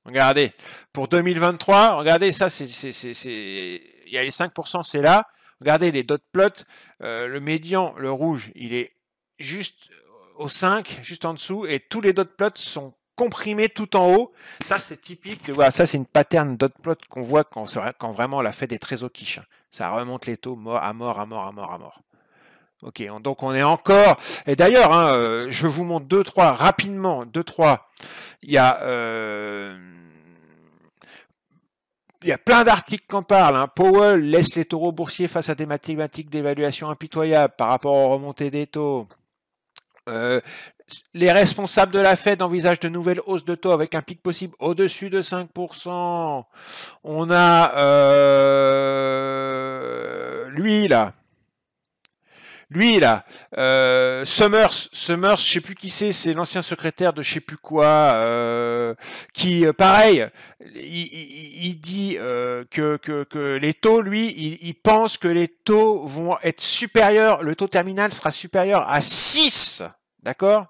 Regardez, pour 2023, regardez, ça, il y a les 5%, c'est là. Regardez les dot plots, le médian, le rouge, il est juste au 5, juste en dessous, et tous les dot plots sont comprimés tout en haut. Ça, c'est typique. Voilà, ça, c'est une pattern dot plot qu'on voit quand vraiment la Fed est très au quiche. Ça remonte les taux à mort. Ok, donc on est encore. Et d'ailleurs, hein, je vous montre 2-3 rapidement. 2-3. Il y a plein d'articles qui en parlent. Hein. Powell laisse les taureaux boursiers face à des mathématiques d'évaluation impitoyables par rapport aux remontées des taux. Les responsables de la Fed envisagent de nouvelles hausses de taux avec un pic possible au-dessus de 5%. On a lui là, Summers, je sais plus qui c'est l'ancien secrétaire de je sais plus quoi, qui, pareil, il dit que les taux, lui, il pense que les taux vont être supérieurs, le taux terminal sera supérieur à 6, d'accord?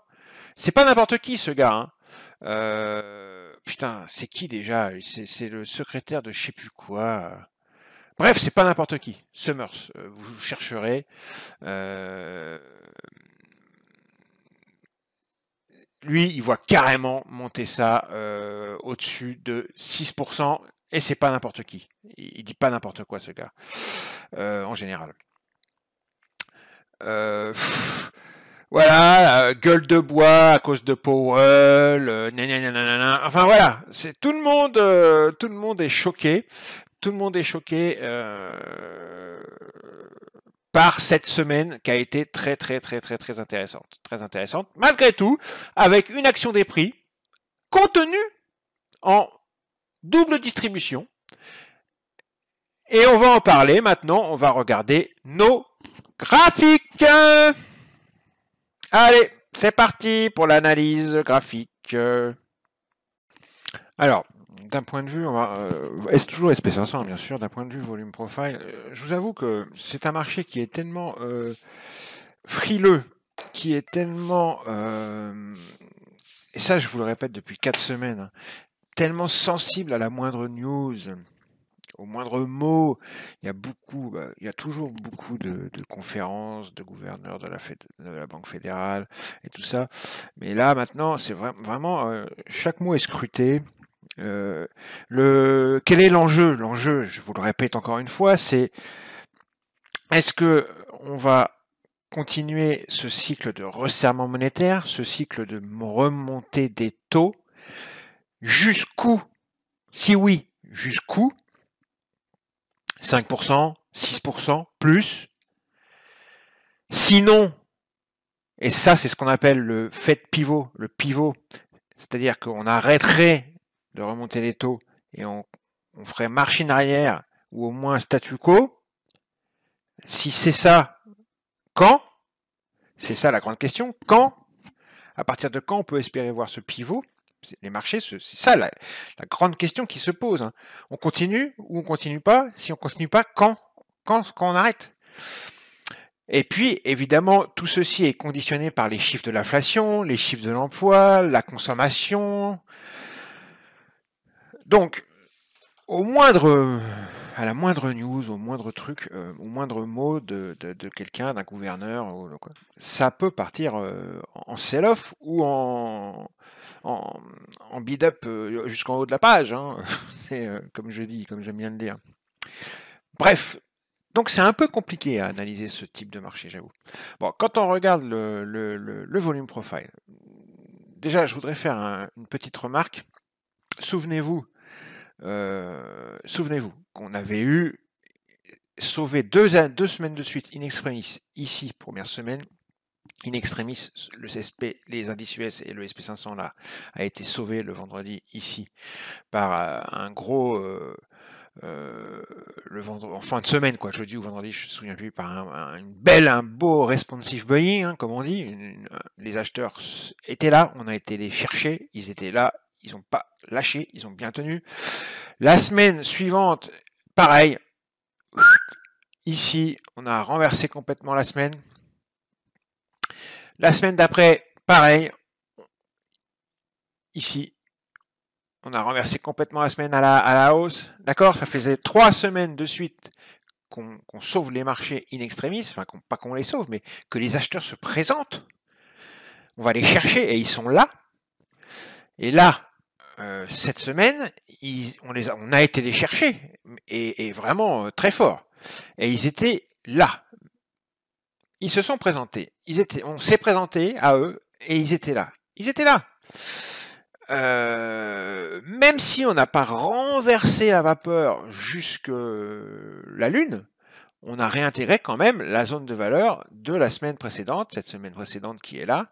C'est pas n'importe qui ce gars, hein. Putain, c'est qui déjà? C'est le secrétaire de je sais plus quoi. Bref, c'est pas n'importe qui. Summers, vous chercherez. Lui, il voit carrément monter ça au-dessus de 6%, et c'est pas n'importe qui. Il dit pas n'importe quoi, ce gars, en général. Voilà, gueule de bois à cause de Powell, enfin voilà, c'est tout le monde est choqué. Tout le monde est choqué par cette semaine qui a été très intéressante. Très intéressante. Malgré tout, avec une action des prix contenue en double distribution. Et on va en parler maintenant. On va regarder nos graphiques. Allez, c'est parti pour l'analyse graphique. Alors, d'un point de vue, on va, toujours SP500 bien sûr, d'un point de vue volume profile, je vous avoue que c'est un marché qui est tellement frileux, qui est tellement, et ça je vous le répète depuis 4 semaines, hein, tellement sensible à la moindre news, au moindre mot. Il y a toujours beaucoup de conférences, de gouverneurs de la Banque fédérale et tout ça. Mais là maintenant, c'est vraiment chaque mot est scruté. Quel est l'enjeu? L'enjeu, je vous le répète encore une fois, c'est est-ce que on va continuer ce cycle de resserrement monétaire, ce cycle de remontée des taux, jusqu'où? Si oui, jusqu'où? 5%, 6%, plus? Sinon, et ça c'est ce qu'on appelle le fait pivot, c'est-à-dire qu'on arrêterait de remonter les taux et on ferait marche en arrière ou au moins statu quo. Si c'est ça, quand? C'est ça la grande question. Quand? À partir de quand on peut espérer voir ce pivot? Les marchés, c'est ça la grande question qui se pose, hein. On continue ou on continue pas? Si on continue pas, quand on arrête? Et puis, évidemment, tout ceci est conditionné par les chiffres de l'inflation, les chiffres de l'emploi, la consommation. Donc, à la moindre news, au moindre truc, au moindre mot de quelqu'un, d'un gouverneur, ça peut partir en sell-off ou en bid-up jusqu'en haut de la page, hein. C'est comme j'aime bien le dire. Bref, donc c'est un peu compliqué à analyser ce type de marché, j'avoue. Bon, quand on regarde le volume profile, déjà je voudrais faire une petite remarque. Souvenez-vous qu'on avait sauvé deux semaines de suite in extremis ici, première semaine. In extremis, les indices US et le SP500 là a été sauvé le vendredi ici par un gros en fin de semaine, quoi, jeudi ou vendredi, je me souviens plus, par un beau responsive buying, hein, comme on dit. Les acheteurs étaient là, on a été les chercher, ils étaient là, ils n'ont pas lâché, ils ont bien tenu. La semaine suivante, pareil. Ici, on a renversé complètement la semaine. La semaine d'après, pareil. Ici, on a renversé complètement la semaine à la hausse. D'accord? Ça faisait 3 semaines de suite qu'on sauve les marchés in extremis. Enfin, pas qu'on les sauve, mais que les acheteurs se présentent. On va les chercher et ils sont là. Et là, cette semaine, on a été les chercher. Et vraiment très fort. Et ils étaient là. Ils se sont présentés. On s'est présenté à eux et ils étaient là. Ils étaient là. Même si on n'a pas renversé la vapeur jusque la Lune, on a réintégré quand même la zone de valeur de la semaine précédente, cette semaine précédente qui est là.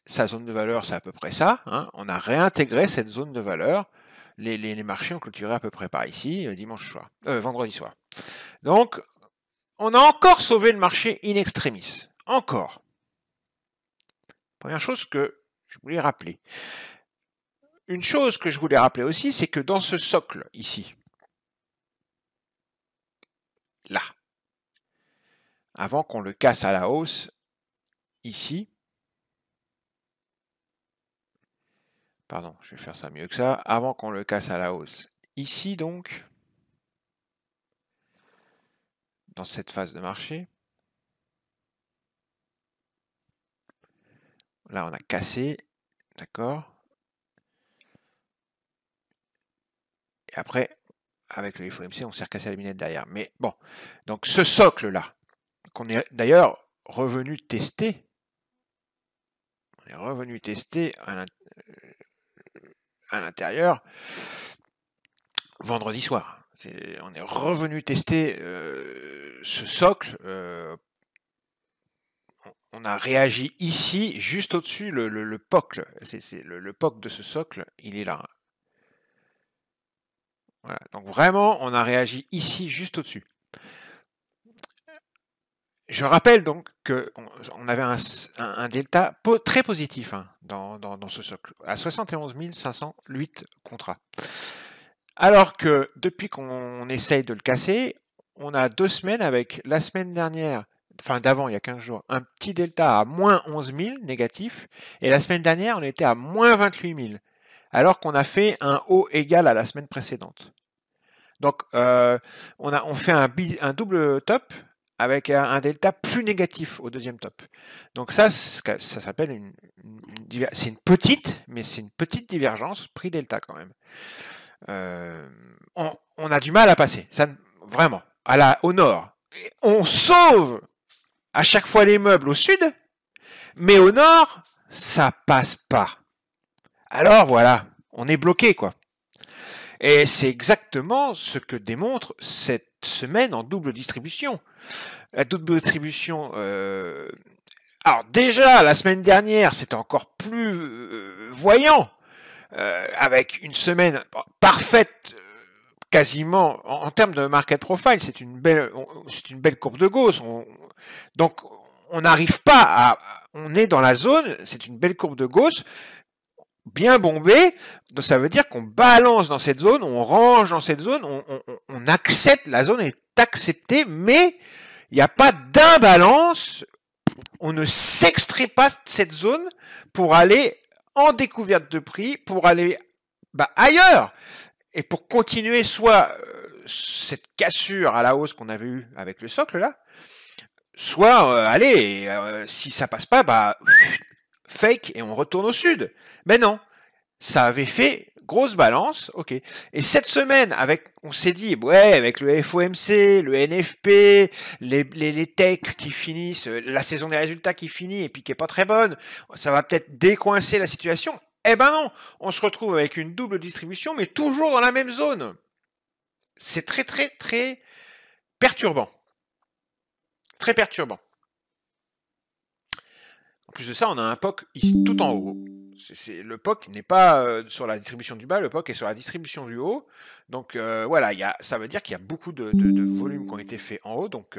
Sa zone de valeur, c'est à peu près ça, hein. On a réintégré cette zone de valeur. Les marchés ont clôturé à peu près par ici, vendredi soir. Donc, on a encore sauvé le marché in extremis. Encore. Première chose que je voulais rappeler. Une chose que je voulais rappeler aussi, c'est que dans ce socle ici, là, avant qu'on le casse à la hausse, ici, pardon, je vais faire ça mieux que ça, avant qu'on le casse à la hausse, ici donc, dans cette phase de marché, là on a cassé, d'accord, et après, avec le FOMC, on s'est recassé la lunette derrière. Mais bon, donc ce socle-là, qu'on est d'ailleurs revenu tester, on est revenu tester à l'intérieur vendredi soir. On est revenu tester ce socle. On a réagi ici, juste au-dessus, le POC. Le POC de ce socle, il est là. Voilà. Donc vraiment, on a réagi ici, juste au-dessus. Je rappelle donc qu'on avait un delta très positif hein, dans ce socle, à 71 508 contrats. Alors que depuis qu'on essaye de le casser, on a 2 semaines avec la semaine dernière, enfin d'avant, il y a 15 jours, un petit delta à moins 11 000 négatif, et la semaine dernière, on était à moins 28 000, alors qu'on a fait un haut égal à la semaine précédente. Donc, on fait un double top avec un delta plus négatif au deuxième top. Donc ça s'appelle c'est une petite, mais c'est une petite divergence prix delta quand même. On a du mal à passer, ça, vraiment, au nord. On sauve à chaque fois les meubles au sud, mais au nord, ça passe pas. Alors voilà, on est bloqué quoi. Et c'est exactement ce que démontre cette semaine en double distribution. La double distribution, alors déjà, la semaine dernière, c'était encore plus voyant, avec une semaine parfaite, quasiment, en termes de market profile, c'est une belle courbe de Gauss. Donc, on n'arrive pas on est dans la zone, c'est une belle courbe de Gauss, bien bombée, donc ça veut dire qu'on balance dans cette zone, on range dans cette zone, on accepte, la zone est acceptée, mais il n'y a pas d'imbalance, on ne s'extrait pas de cette zone pour aller en découverte de prix, pour aller ailleurs, et pour continuer soit cette cassure à la hausse qu'on avait eue avec le socle là, soit si ça passe pas, fake et on retourne au sud. Mais non, ça avait fait grosse balance, ok. Et cette semaine, on s'est dit, ouais, avec le FOMC, le NFP, les techs qui finissent, la saison des résultats qui finit et puis qui est pas très bonne, ça va peut-être décoincer la situation. Eh ben non, on se retrouve avec une double distribution, mais toujours dans la même zone. C'est très, très, très perturbant. Très perturbant. En plus de ça, on a un POC tout en haut. Le POC n'est pas sur la distribution du bas, le POC est sur la distribution du haut. Donc voilà, ça veut dire qu'il y a beaucoup de volumes qui ont été faits en haut. Donc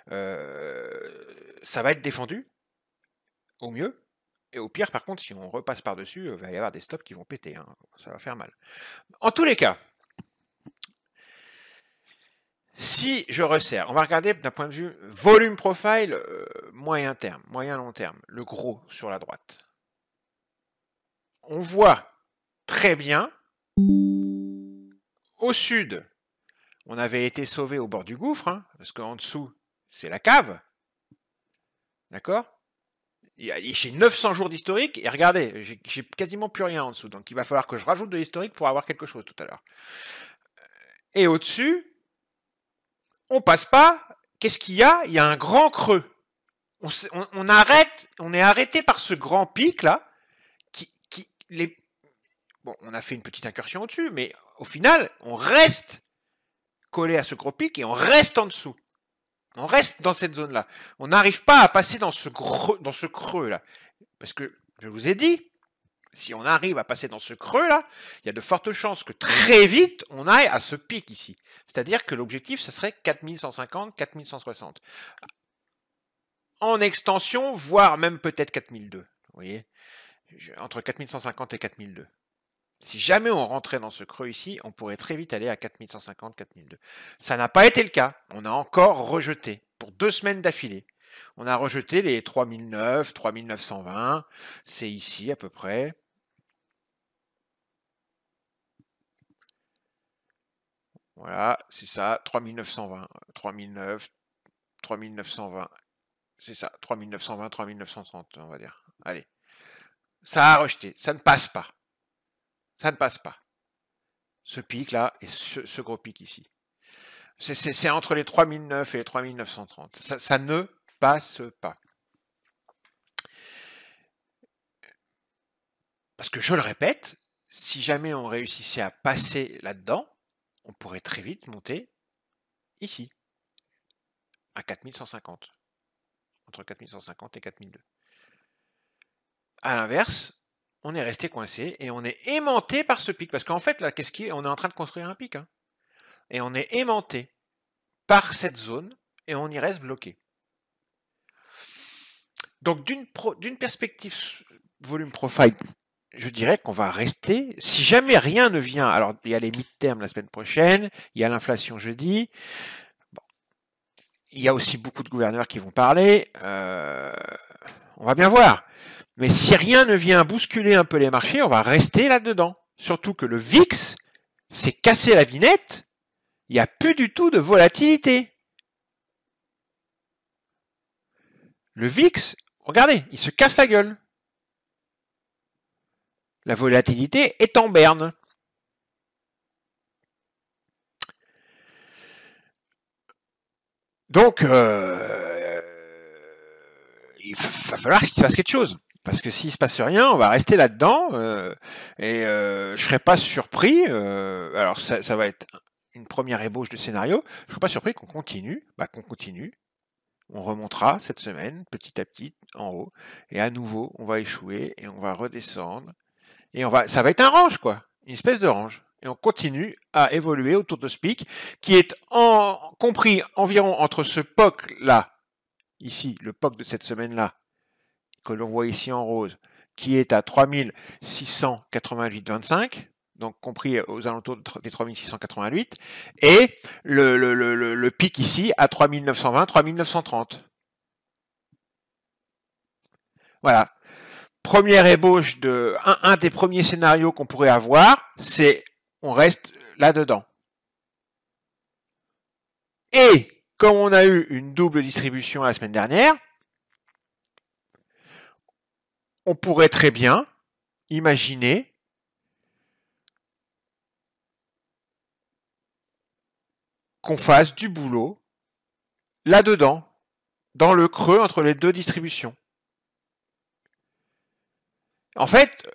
ça va être défendu, au mieux. Et au pire, par contre, si on repasse par-dessus, il va y avoir des stops qui vont péter. Hein. Ça va faire mal. En tous les cas, si je resserre, on va regarder d'un point de vue volume profile, moyen terme, moyen-long terme, le gros sur la droite. On voit très bien, au sud, on avait été sauvé au bord du gouffre, hein, parce qu'en dessous, c'est la cave. D'accord ? J'ai 900 jours d'historique, et regardez, j'ai quasiment plus rien en dessous, donc il va falloir que je rajoute de l'historique pour avoir quelque chose tout à l'heure. Et au-dessus, on passe pas, qu'est-ce qu'il y a ? Il y a un grand creux. On est arrêté par ce grand pic là, bon, on a fait une petite incursion au-dessus, mais au final, on reste collé à ce gros pic et on reste en dessous. On reste dans cette zone-là. On n'arrive pas à passer dans ce creux là. Parce que, je vous ai dit, Si on arrive à passer dans ce creux-là, il y a de fortes chances que très vite, on aille à ce pic ici. C'est-à-dire que l'objectif, ce serait 4150, 4160. En extension, voire même peut-être 4002. Vous voyez, entre 4150 et 4002. Si jamais on rentrait dans ce creux ici, on pourrait très vite aller à 4150, 4002. Ça n'a pas été le cas. On a encore rejeté pour 2 semaines d'affilée. On a rejeté les 3009, 3920. C'est ici à peu près. Voilà, c'est ça, 3920, 3009, 3920. C'est ça, 3920, 3930, on va dire. Allez. Ça a rejeté, ça ne passe pas. Ça ne passe pas. Ce pic là et ce gros pic ici. C'est entre les 3009 et les 3930. Ça ne passe pas. Parce que je le répète, si jamais on réussissait à passer là-dedans, on pourrait très vite monter ici, à 4150. Entre 4150 et 4002. À l'inverse, on est resté coincé et on est aimanté par ce pic. Parce qu'en fait, là, qu'est-ce qu'on est en train de construire un pic. Hein, et on est aimanté par cette zone et on y reste bloqué. Donc d'une perspective volume profile, je dirais qu'on va rester, si jamais rien ne vient, alors il y a les mid-terms la semaine prochaine, il y a l'inflation jeudi, bon, il y a aussi beaucoup de gouverneurs qui vont parler, on va bien voir. Mais si rien ne vient bousculer un peu les marchés, on va rester là-dedans. Surtout que le VIX s'est cassé la binette, il n'y a plus du tout de volatilité. Le VIX, regardez, il se casse la gueule. La volatilité est en berne. Donc, il va falloir qu'il se passe quelque chose. Parce que s'il se passe rien, on va rester là-dedans et je serais pas surpris. Alors ça va être une première ébauche de scénario. Je serais pas surpris qu'on continue, On remontera cette semaine petit à petit en haut et à nouveau on va échouer et on va redescendre et ça va être un range quoi, une espèce de range. Et on continue à évoluer autour de ce pic qui est compris environ entre ce POC là, ici, le POC de cette semaine là, que l'on voit ici en rose, qui est à 3688,25, donc compris aux alentours des 3688, et le pic ici à 3920, 3930. Voilà. Première ébauche de un des premiers scénarios qu'on pourrait avoir, c'est on reste là-dedans. Et comme on a eu une double distribution la semaine dernière, on pourrait très bien imaginer qu'on fasse du boulot là-dedans, dans le creux entre les deux distributions. En fait,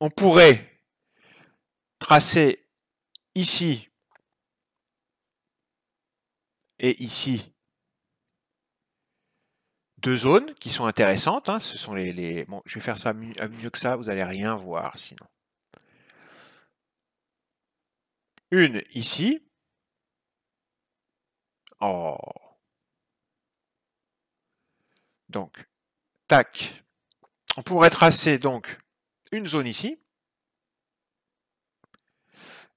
on pourrait tracer ici et ici deux zones qui sont intéressantes. Hein. Ce sont Bon, je vais faire ça mieux que ça, vous n'allez rien voir sinon. Une ici. Oh. Donc, tac. On pourrait tracer donc une zone ici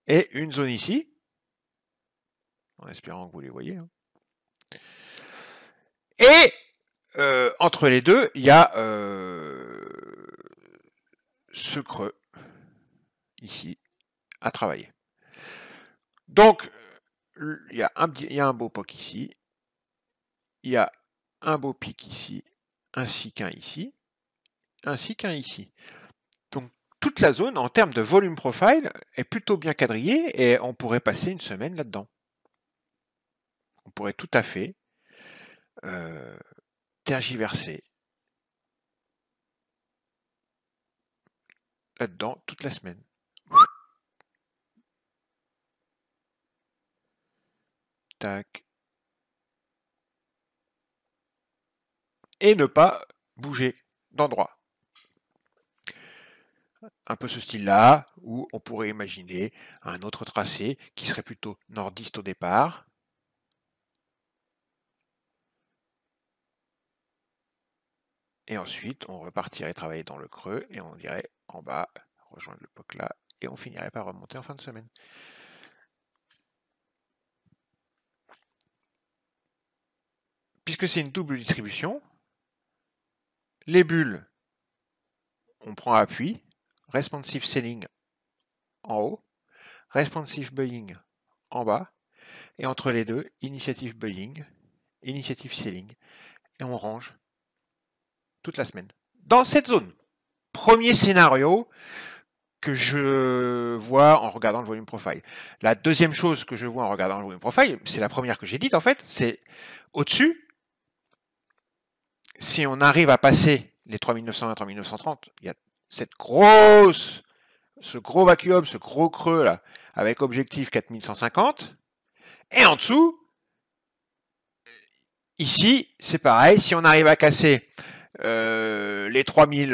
et une zone ici, en espérant que vous les voyez. Hein. Et entre les deux, il y a ce creux ici à travailler. Donc, il y a un beau POC ici, il y a un beau pic ici, ainsi qu'un ici, ainsi qu'un ici. Donc, toute la zone, en termes de volume profile, est plutôt bien quadrillée et on pourrait passer une semaine là-dedans. On pourrait tout à fait tergiverser là-dedans toute la semaine. Tac. et ne pas bouger d'endroit. Un peu ce style-là, où on pourrait imaginer un autre tracé qui serait plutôt nordiste au départ. Et ensuite, on repartirait travailler dans le creux et on irait en bas, rejoindre le POC là, et on finirait par remonter en fin de semaine. Puisque c'est une double distribution, les bulles, on prend appui, responsive selling en haut, responsive buying en bas, et entre les deux, initiative buying, initiative selling, et on range toute la semaine. Dans cette zone, premier scénario que je vois en regardant le volume profile. La deuxième chose que je vois en regardant le volume profile, c'est la première que j'ai dite en fait, c'est au-dessus, si on arrive à passer les 3920, 3930, il y a ce gros vacuum, ce gros creux là, avec objectif 4150, et en dessous, ici, c'est pareil, si on arrive à casser les 3000,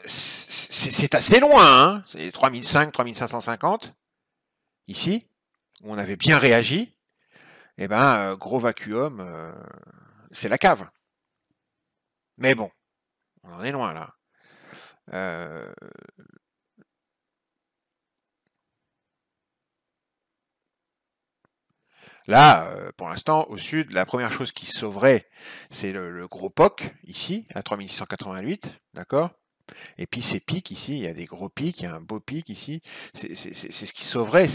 c'est assez loin, hein, c'est 3005, 3550, ici, où on avait bien réagi, et ben, gros vacuum, c'est la cave. Mais bon, on en est loin là. Là, pour l'instant, au sud, la première chose qui sauverait, c'est le gros POC, ici, à 3688, d'accord? Et puis ces pics ici, il y a des gros pics, il y a un beau pic ici. C'est ce qui sauverait.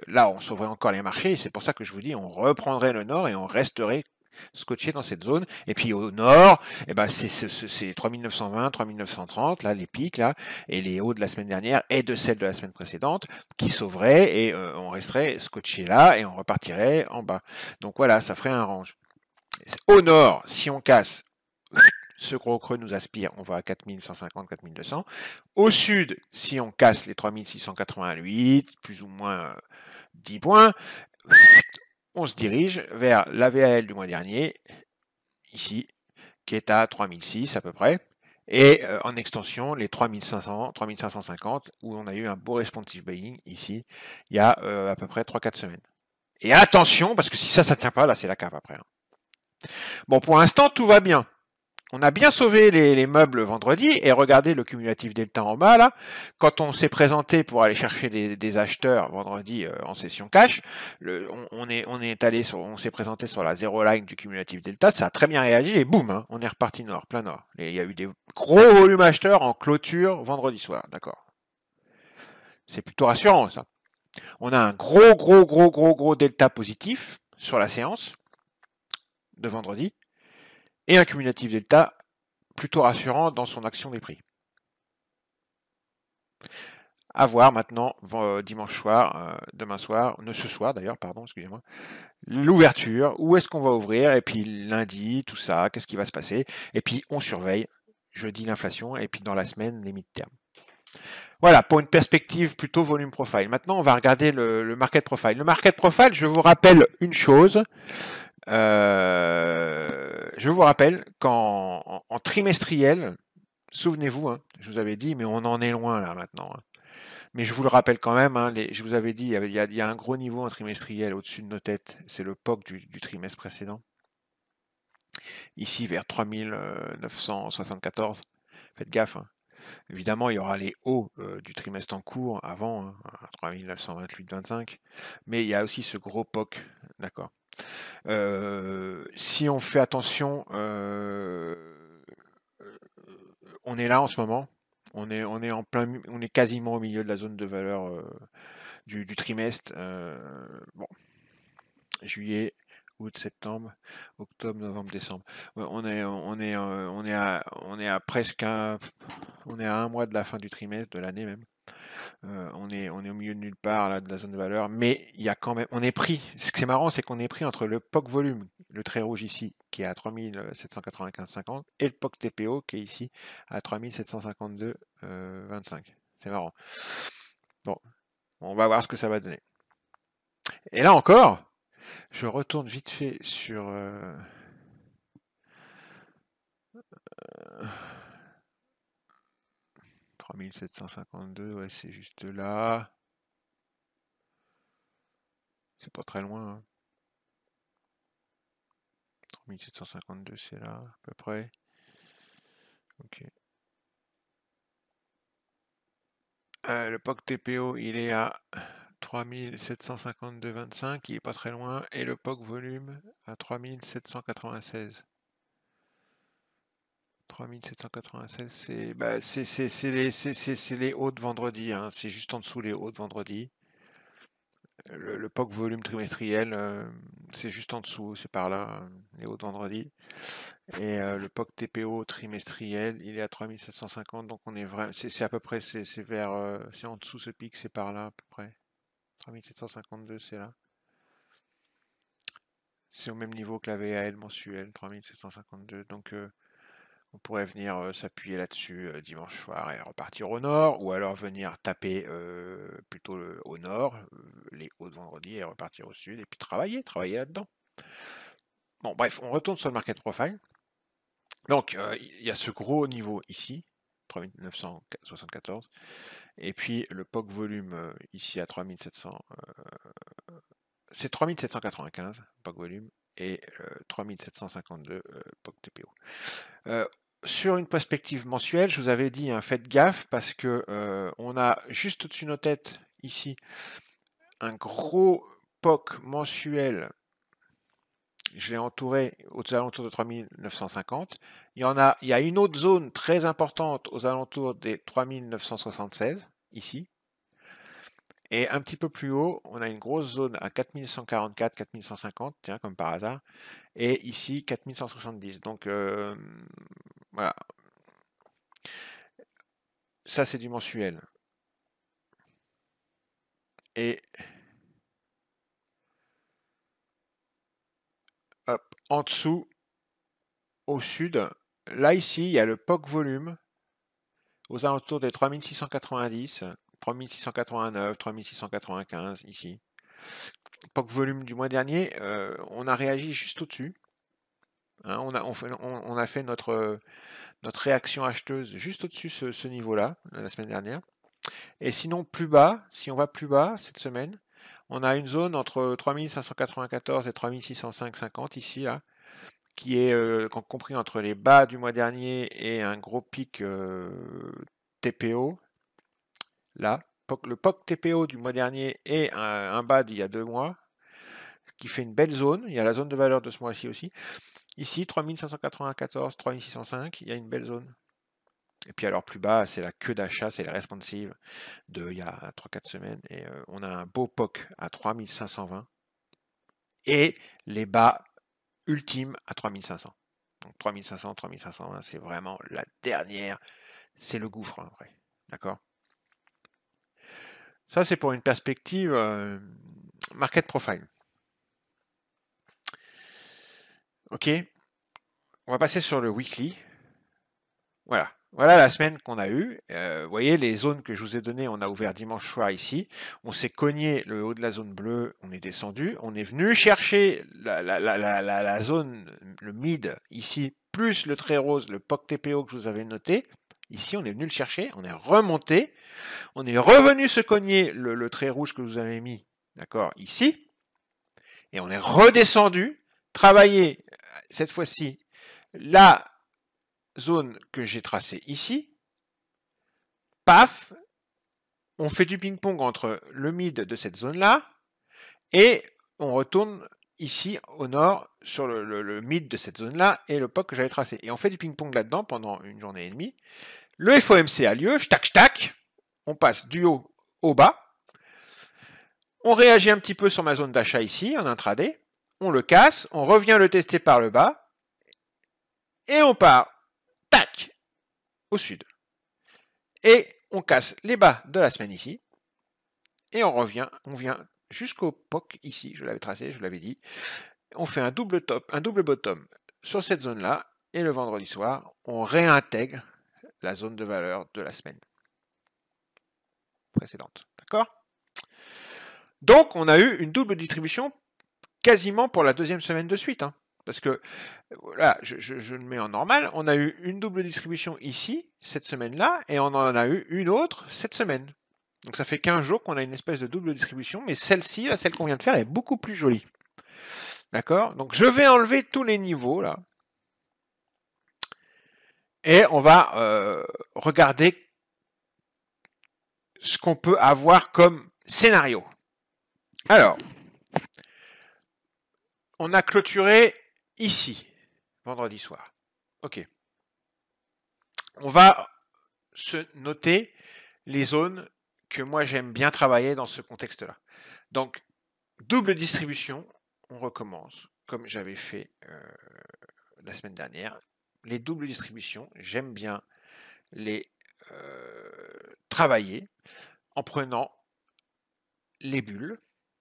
Là, on sauverait encore les marchés. C'est pour ça que je vous dis, on reprendrait le nord et on resterait scotché dans cette zone. Et puis au nord, eh ben, c'est 3920, 3930, là, les pics, là, et les hauts de la semaine dernière et de celle de la semaine précédente qui sauveraient et on resterait scotché là et on repartirait en bas. Donc voilà, ça ferait un range. Au nord, si on casse, ce gros creux nous aspire, on va à 4150, 4200. Au sud, si on casse les 3688, plus ou moins 10 points, on se dirige vers la VAL du mois dernier, ici, qui est à 3006 à peu près, et en extension, les 3500, 3550, où on a eu un beau responsive buying ici, il y a à peu près 3-4 semaines. Et attention, parce que si ça tient pas, là c'est la cave après. Bon, pour l'instant, tout va bien. On a bien sauvé les meubles vendredi et regardez le cumulatif delta en bas là. Quand on s'est présenté pour aller chercher des acheteurs vendredi en session cash, on s'est présenté sur la zéro line du cumulatif delta, ça a très bien réagi et boum, hein, on est reparti nord, plein nord. Et il y a eu des gros volumes acheteurs en clôture vendredi soir, d'accord. C'est plutôt rassurant ça. On a un gros delta positif sur la séance de vendredi et un cumulatif delta plutôt rassurant dans son action des prix. À voir maintenant, dimanche soir, demain soir, ce soir d'ailleurs, pardon, excusez-moi, l'ouverture, où est-ce qu'on va ouvrir, et puis lundi, tout ça, qu'est-ce qui va se passer, et puis on surveille jeudi l'inflation, et puis dans la semaine, les mid-term. Voilà, pour une perspective plutôt volume profile. Maintenant, on va regarder le market profile. Le market profile, je vous rappelle une chose, je vous rappelle qu'en trimestriel, souvenez-vous, hein, je vous avais dit, mais on en est loin là maintenant. Hein. Mais je vous le rappelle quand même, hein, je vous avais dit, il y a un gros niveau en trimestriel au-dessus de nos têtes. C'est le POC du trimestre précédent. Ici, vers 3974. Faites gaffe. Hein. Évidemment, il y aura les hauts du trimestre en cours avant, hein, 3928,25. Mais il y a aussi ce gros POC. D'accord. Si on fait attention, on est là en ce moment. On est quasiment au milieu de la zone de valeur du trimestre. Bon, juillet, août, septembre, octobre, novembre, décembre. On est à presque on est à un mois de la fin du trimestre, de l'année même. On est au milieu de nulle part là, de la zone de valeur, mais il y a quand même, on est pris. Ce qui est marrant, c'est qu'on est pris entre le POC volume, le trait rouge ici, qui est à 3795,50, et le POC TPO qui est ici à 3752,25. C'est marrant. Bon, on va voir ce que ça va donner. Et là encore, je retourne vite fait sur 3752, ouais, c'est juste là. C'est pas très loin. Hein. 3752, c'est là, à peu près. Ok. Le POC TPO, il est à 3752,25, il est pas très loin. Et le POC volume à 3796. 3796, c'est les hauts de vendredi, hein. C'est juste en dessous les hauts de vendredi. Le POC volume trimestriel, c'est juste en dessous, c'est par là, les hauts de vendredi. Et le POC TPO trimestriel, il est à 3750, donc on est vraiment, c'est à peu près, c'est vers, c'est en dessous ce pic, c'est par là à peu près. 3752, c'est là. C'est au même niveau que la VAL mensuelle, 3752, donc on pourrait venir s'appuyer là-dessus dimanche soir et repartir au nord, ou alors venir taper plutôt au nord, les hauts de vendredi, et repartir au sud, et puis travailler là-dedans. Bon, bref, on retourne sur le market profile. Donc, il y a ce gros niveau ici, 3974, et puis le POC volume ici à 3700, c'est 3795, POC volume, et 3752 POC TPO. Sur une perspective mensuelle, je vous avais dit, hein, faites gaffe parce que on a juste au-dessus de nos têtes ici un gros POC mensuel. Je l'ai entouré aux alentours de 3950. Il y a une autre zone très importante aux alentours des 3976 ici. Et un petit peu plus haut, on a une grosse zone à 4144, 4150, tiens, comme par hasard. Et ici, 4170. Donc, voilà. Ça, c'est du mensuel. Et hop, en dessous, au sud, là, ici, il y a le POC volume aux alentours des 3690, 3689, 3695, ici. POC volume du mois dernier, on a réagi juste au-dessus. Hein, on a fait notre réaction acheteuse juste au-dessus ce niveau-là, la semaine dernière. Et sinon, plus bas, si on va plus bas cette semaine, on a une zone entre 3594 et 3605,50 ici, là, qui est compris entre les bas du mois dernier et un gros pic TPO. Là, le POC TPO du mois dernier et un bas d'il y a 2 mois, qui fait une belle zone. Il y a la zone de valeur de ce mois-ci aussi. Ici, 3594, 3605, il y a une belle zone. Et puis alors plus bas, c'est la queue d'achat, c'est les responsive de il y a 3-4 semaines. Et on a un beau POC à 3520 et les bas ultimes à 3500. Donc 3500, 3520, c'est vraiment la dernière, c'est le gouffre hein, après. D'accord? Ça, c'est pour une perspective market profile. Ok, on va passer sur le weekly. Voilà. Voilà la semaine qu'on a eue. Vous voyez les zones que je vous ai données, on a ouvert dimanche soir ici. On s'est cogné le haut de la zone bleue, on est descendu. On est venu chercher la zone, le mid ici, plus le trait rose, le POC TPO que je vous avais noté. Ici, on est venu le chercher, on est remonté. On est revenu se cogner le trait rouge que je vous avez mis, d'accord, ici. Et on est redescendu, travailler cette fois-ci la zone que j'ai tracée ici, paf, on fait du ping-pong entre le mid de cette zone-là et on retourne ici au nord sur le mid de cette zone-là et le POC que j'avais tracé. Et on fait du ping-pong là-dedans pendant une journée et demie. Le FOMC a lieu, tac, on passe du haut au bas. On réagit un petit peu sur ma zone d'achat ici en intraday. On le casse, on revient le tester par le bas et on part, tac, au sud. Et on casse les bas de la semaine ici et on vient jusqu'au POC ici, je l'avais tracé, je l'avais dit. On fait un double top, un double bottom sur cette zone-là et le vendredi soir, on réintègre la zone de valeur de la semaine précédente. D'accord? Donc, on a eu une double distribution quasiment pour la deuxième semaine de suite. Hein. Parce que, voilà, je le mets en normal, on a eu une double distribution ici, cette semaine-là, et on en a eu une autre cette semaine. Donc ça fait 15 jours qu'on a une espèce de double distribution, mais celle-ci, là, celle qu'on vient de faire, est beaucoup plus jolie. D'accord? Donc je vais enlever tous les niveaux, là. Et on va regarder ce qu'on peut avoir comme scénario. Alors, on a clôturé ici, vendredi soir. Ok. On va se noter les zones que moi j'aime bien travailler dans ce contexte-là. Donc, double distribution, on recommence, comme j'avais fait la semaine dernière. Les doubles distributions, j'aime bien les travailler en prenant les bulles.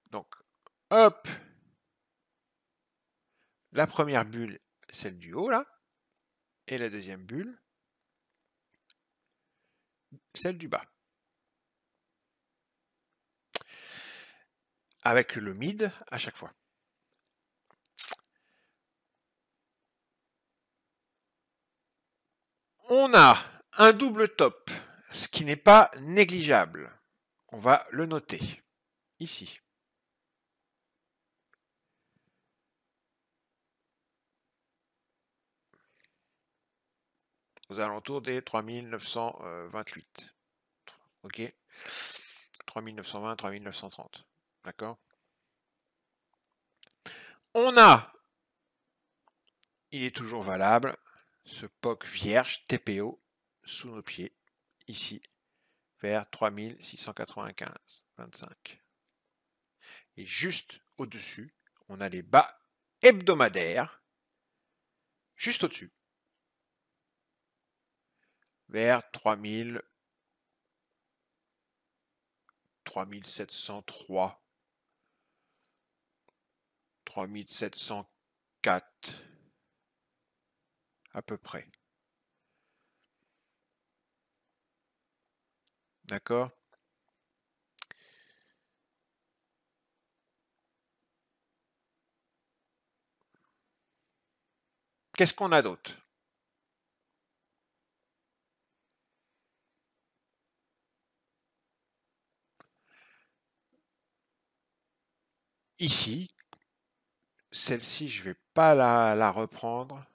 Donc, hop, la première bulle, celle du haut, là, et la deuxième bulle, celle du bas. Avec le mid à chaque fois. On a un double top, ce qui n'est pas négligeable. On va le noter ici. Aux alentours des 3928. Ok, 3920, 3930. D'accord. On a, il est toujours valable, ce POC vierge TPO sous nos pieds, ici, vers 3695, 25. Et juste au-dessus, on a les bas hebdomadaires, juste au-dessus, vers 3703, 3704, à peu près. D'accord? Qu'est-ce qu'on a d'autre? Ici, celle-ci, je ne vais pas la reprendre.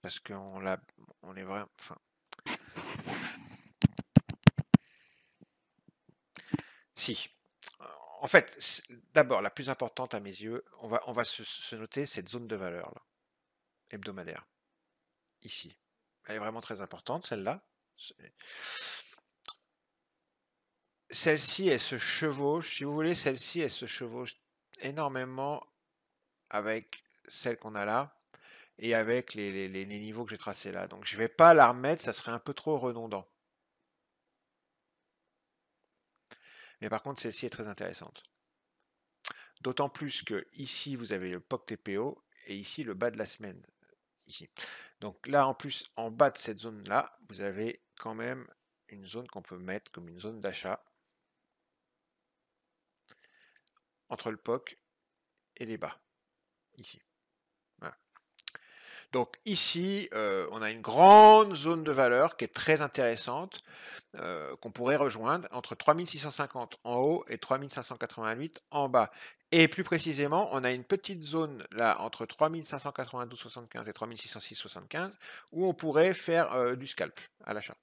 Parce qu'on est vraiment... Enfin, si. En fait, d'abord, la plus importante à mes yeux, on va se noter cette zone de valeur là, hebdomadaire. Ici. Elle est vraiment très importante, celle-là. Celle-ci, elle se chevauche. Si vous voulez, celle-ci, elle se chevauche énormément avec celle qu'on a là et avec les niveaux que j'ai tracés là. Donc je ne vais pas la remettre, ça serait un peu trop redondant. Mais par contre, celle-ci est très intéressante. D'autant plus que ici, vous avez le POC TPO et ici, le bas de la semaine. Ici. Donc là, en plus, en bas de cette zone-là, vous avez quand même une zone qu'on peut mettre comme une zone d'achat entre le POC et les bas. Ici. Voilà. Donc ici, on a une grande zone de valeur qui est très intéressante, qu'on pourrait rejoindre entre 3650 en haut et 3588 en bas. Et plus précisément, on a une petite zone là entre 3592,75 et 3606,75 où on pourrait faire du scalp à l'achat.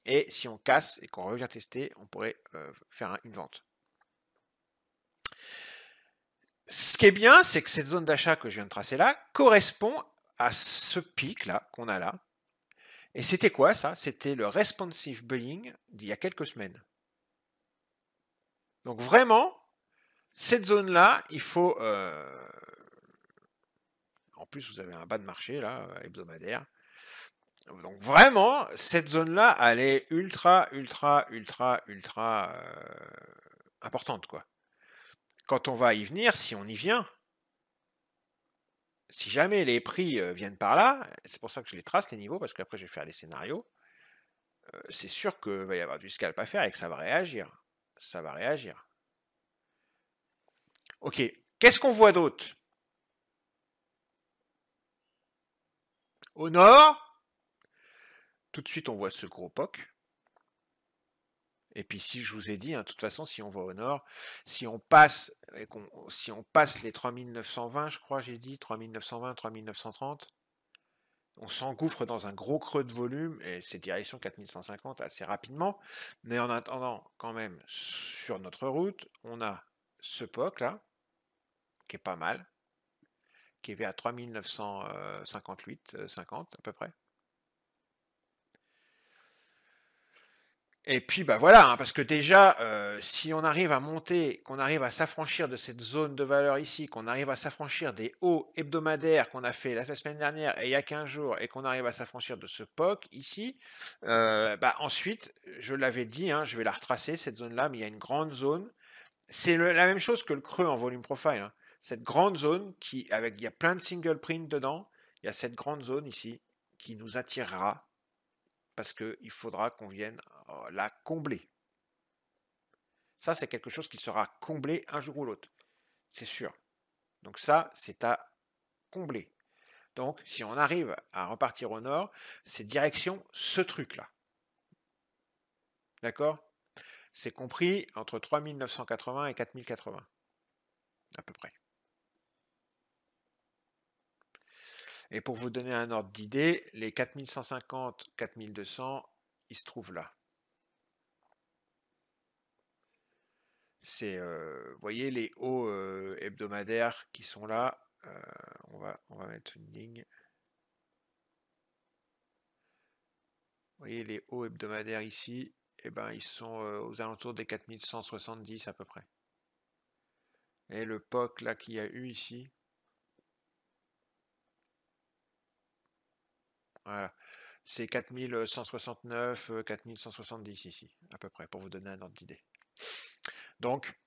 Et si on casse et qu'on revient tester, on pourrait faire une vente. Ce qui est bien, c'est que cette zone d'achat que je viens de tracer là correspond à ce pic là qu'on a là. Et c'était quoi ça? C'était le responsive bulling d'il y a quelques semaines. Donc vraiment, cette zone-là, il faut... en plus, vous avez un bas de marché là, hebdomadaire. Donc vraiment, cette zone-là, elle est ultra importante, quoi. Quand on va y venir, si on y vient, si jamais les prix viennent par là, c'est pour ça que je les trace les niveaux, parce qu'après je vais faire les scénarios, c'est sûr qu'il va y avoir du scalp à faire et que ça va réagir. Ça va réagir. Ok, qu'est-ce qu'on voit d'autre? Au nord, tout de suite on voit ce gros POC. Et puis si je vous ai dit, hein, de toute façon, si on va au nord, si on passe, si on passe les 3920, je crois, j'ai dit, 3920, 3930, on s'engouffre dans un gros creux de volume, et c'est direction 4150 assez rapidement. Mais en attendant, quand même, sur notre route, on a ce POC là, qui est pas mal, qui est vers 3958, 50 à peu près. Et puis bah voilà, hein, parce que déjà, si on arrive à monter, qu'on arrive à s'affranchir de cette zone de valeur ici, qu'on arrive à s'affranchir des hauts hebdomadaires qu'on a fait la semaine dernière et il y a 15 jours, et qu'on arrive à s'affranchir de ce POC ici, bah ensuite, je l'avais dit, hein, je vais la retracer cette zone-là, mais il y a une grande zone. C'est la même chose que le creux en volume profile, hein. Cette grande zone qui, avec, il y a plein de single print dedans, il y a cette grande zone ici qui nous attirera parce qu'il faudra qu'on vienne la combler. Ça, c'est quelque chose qui sera comblé un jour ou l'autre, c'est sûr. Donc ça, c'est à combler. Donc, si on arrive à repartir au nord, c'est direction ce truc-là. D'accord? C'est compris entre 3980 et 4080, à peu près. Et pour vous donner un ordre d'idée, les 4150, 4200, ils se trouvent là. C'est, vous voyez les hauts hebdomadaires qui sont là. On va mettre une ligne. Vous voyez les hauts hebdomadaires ici, eh ben, ils sont aux alentours des 4170 à peu près. Et le POC là qu'il y a eu ici, voilà, c'est 4169, 4170 ici, à peu près, pour vous donner un ordre d'idée. Donc,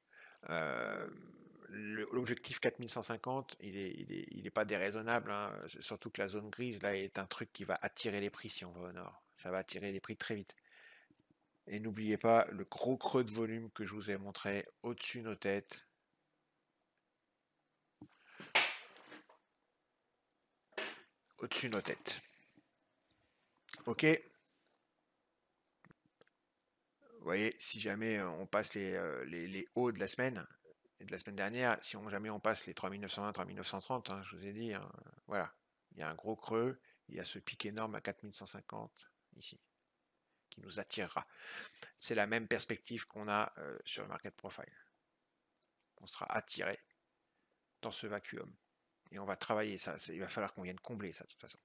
l'objectif 4150, il est pas déraisonnable, hein, surtout que la zone grise là est un truc qui va attirer les prix si on va au nord. Ça va attirer les prix très vite. Et n'oubliez pas le gros creux de volume que je vous ai montré au-dessus de nos têtes. Au-dessus de nos têtes. Ok. Vous voyez, si jamais on passe les hauts de la semaine, et de la semaine dernière, si jamais on passe les 3920, 3930, hein, je vous ai dit, hein, voilà, il y a un gros creux, il y a ce pic énorme à 4150 ici, qui nous attirera. C'est la même perspective qu'on a sur le market profile. On sera attiré dans ce vacuum. Et on va travailler ça. Il va falloir qu'on vienne combler ça de toute façon.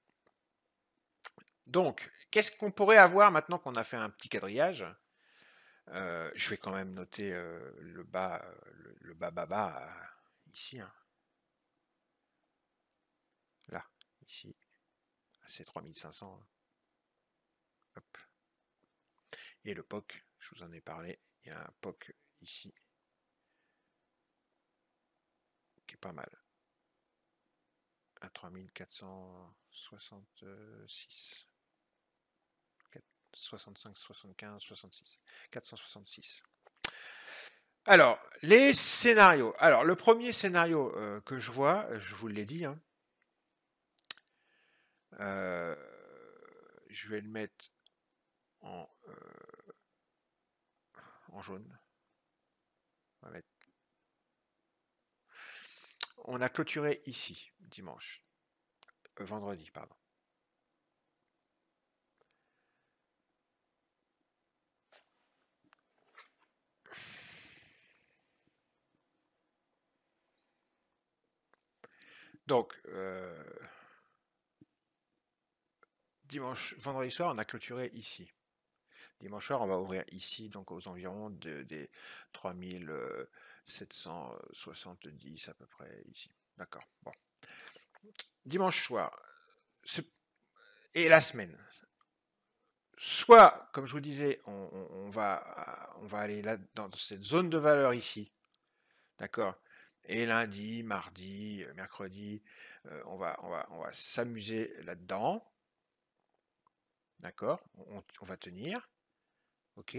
Donc, qu'est-ce qu'on pourrait avoir maintenant qu'on a fait un petit quadrillage? Je vais quand même noter le bas, le bas ici. Hein. Là, ici. C'est 3500. Hein. Hop. Et le POC, je vous en ai parlé. Il y a un POC ici. Qui est pas mal. À 3466. 65, 75, 66. 466. Alors, les scénarios. Alors, le premier scénario que je vois, je vous l'ai dit, hein, je vais le mettre en jaune. On a clôturé ici, dimanche. Vendredi, pardon. Donc, vendredi soir, on a clôturé ici. Dimanche soir, on va ouvrir ici, donc aux environs des 3770 à peu près ici. D'accord. Bon. Dimanche soir, et la semaine. Soit, comme je vous disais, on va aller là dans cette zone de valeur ici. D'accord. Et lundi, mardi, mercredi, on va s'amuser là-dedans. D'accord. On va tenir. Ok.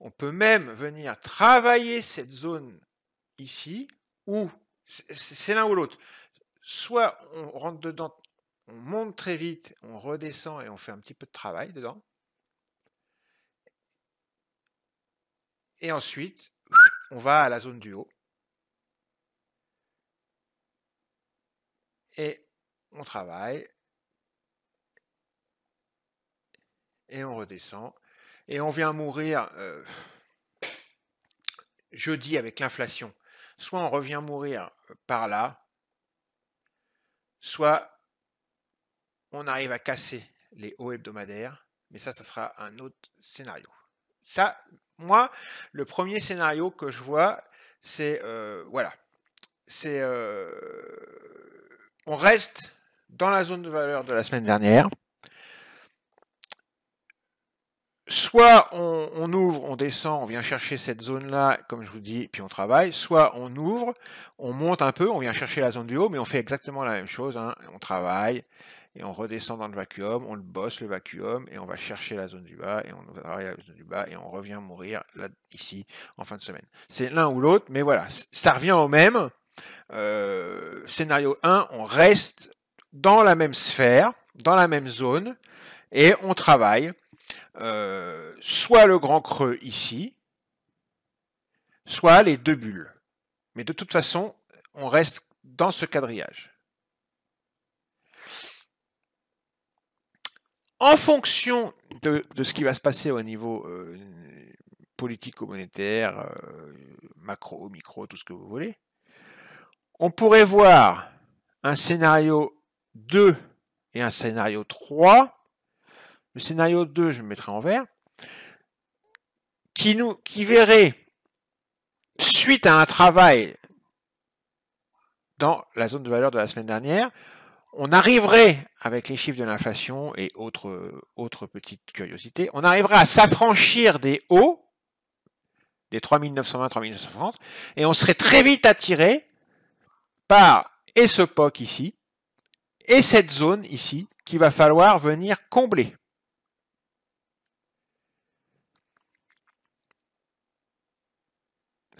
On peut même venir travailler cette zone ici, ou C'est l'un ou l'autre. Soit on rentre dedans, on monte très vite, on redescend et on fait un petit peu de travail dedans. Et ensuite, on va à la zone du haut. Et on travaille. Et on redescend. Et on vient mourir jeudi avec l'inflation. Soit on revient mourir par là, soit on arrive à casser les hauts hebdomadaires, mais ça sera un autre scénario. Ça, moi, le premier scénario que je vois, c'est, voilà, c'est, on reste dans la zone de valeur de la semaine dernière. Soit on ouvre, on descend, on vient chercher cette zone-là, comme je vous dis, puis on travaille. Soit on ouvre, on monte un peu, on vient chercher la zone du haut, mais on fait exactement la même chose. Hein. On travaille et on redescend dans le vacuum, on le bosse le vacuum et on va chercher la zone du bas et on travaille la zone du bas et on revient mourir là, ici en fin de semaine. C'est l'un ou l'autre, mais voilà, ça revient au même. Scénario 1, on reste dans la même sphère, dans la même zone et on travaille. Soit le grand creux ici, soit les deux bulles. Mais de toute façon, on reste dans ce quadrillage. En fonction de ce qui va se passer au niveau politico-monétaire, macro, micro, tout ce que vous voulez, on pourrait voir un scénario 2 et un scénario 3. Le scénario 2, je me mettrai en vert, qui verrait, suite à un travail dans la zone de valeur de la semaine dernière, on arriverait, avec les chiffres de l'inflation et autres petites curiosités, on arriverait à s'affranchir des hauts, des 3920, 3930, et on serait très vite attiré par et ce POC ici, et cette zone ici, qu'il va falloir venir combler.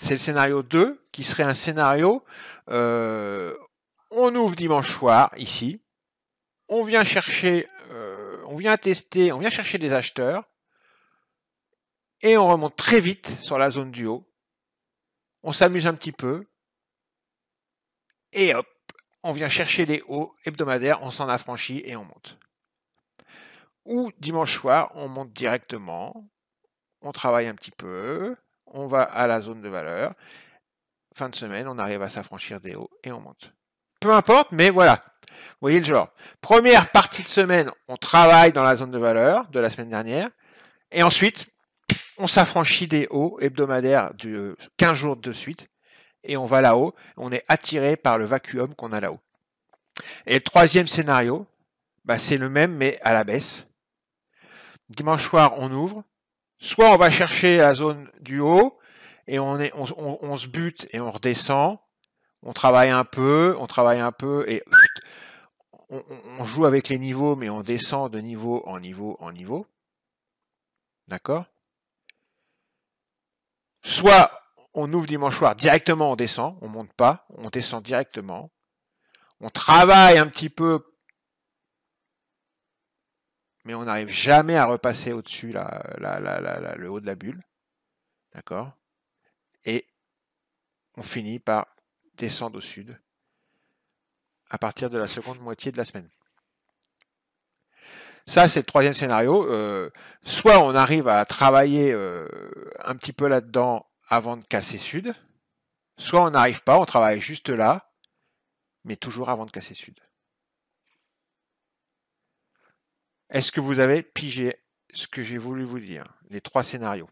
C'est le scénario 2, qui serait un scénario, on ouvre dimanche soir, ici, on vient chercher, on vient tester, on vient chercher des acheteurs, et on remonte très vite sur la zone du haut. On s'amuse un petit peu, et hop, on vient chercher les hauts hebdomadaires, on s'en affranchit et on monte. Ou dimanche soir, on monte directement, on travaille un petit peu, on va à la zone de valeur, fin de semaine, on arrive à s'affranchir des hauts et on monte. Peu importe, mais voilà. Vous voyez le genre. Première partie de semaine, on travaille dans la zone de valeur de la semaine dernière, et ensuite, on s'affranchit des hauts hebdomadaires de 15 jours de suite, et on va là-haut, on est attiré par le vacuum qu'on a là-haut. Et le troisième scénario, bah, c'est le même, mais à la baisse. Dimanche soir, on ouvre. Soit on va chercher la zone du haut, et on se bute et on redescend. On travaille un peu, et on joue avec les niveaux, mais on descend de niveau en niveau en niveau. D'accord? Soit on ouvre dimanche soir, directement on descend, on monte pas, on descend directement. On travaille un petit peu, mais on n'arrive jamais à repasser au-dessus le haut de la bulle. D'accord? Et on finit par descendre au sud à partir de la seconde moitié de la semaine. Ça, c'est le troisième scénario. Soit on arrive à travailler un petit peu là-dedans avant de casser sud, soit on n'arrive pas, on travaille juste là, mais toujours avant de casser sud. Est-ce que vous avez pigé ce que j'ai voulu vous dire? Les trois scénarios.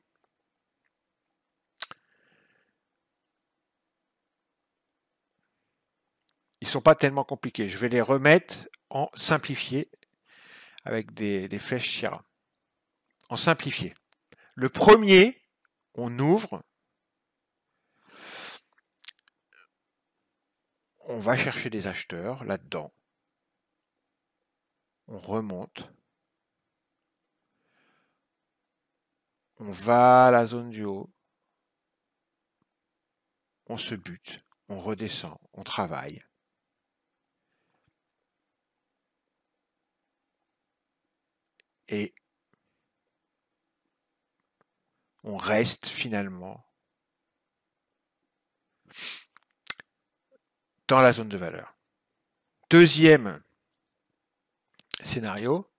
Ils ne sont pas tellement compliqués. Je vais les remettre en simplifié avec des flèches Chira. En simplifié. Le premier, on ouvre, on va chercher des acheteurs là-dedans, on remonte, on va à la zone du haut, on se bute, on redescend, on travaille. Et on reste finalement dans la zone de valeur. Deuxième scénario,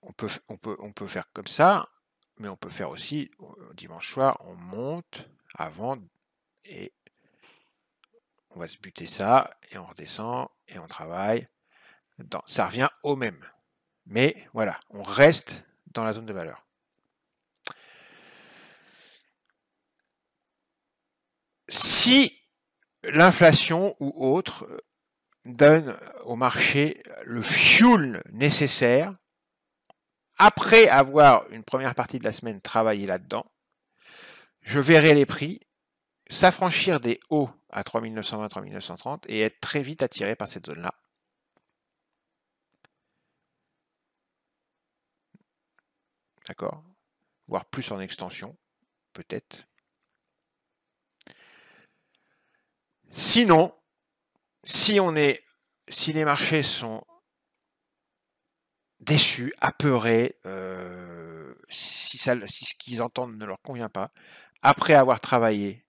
on peut faire comme ça, mais on peut faire aussi, dimanche soir, on monte avant et on va se buter ça, et on redescend, et on travaille. Ça revient au même. Mais voilà, on reste dans la zone de valeur. Si l'inflation ou autre donne au marché le fuel nécessaire, après avoir une première partie de la semaine travaillé là-dedans, je verrai les prix s'affranchir des hauts à 3920, 3930 et être très vite attiré par cette zone-là. D'accord? Voire plus en extension, peut-être. Sinon, si les marchés sont déçus, apeurés, si ce qu'ils entendent ne leur convient pas, après avoir travaillé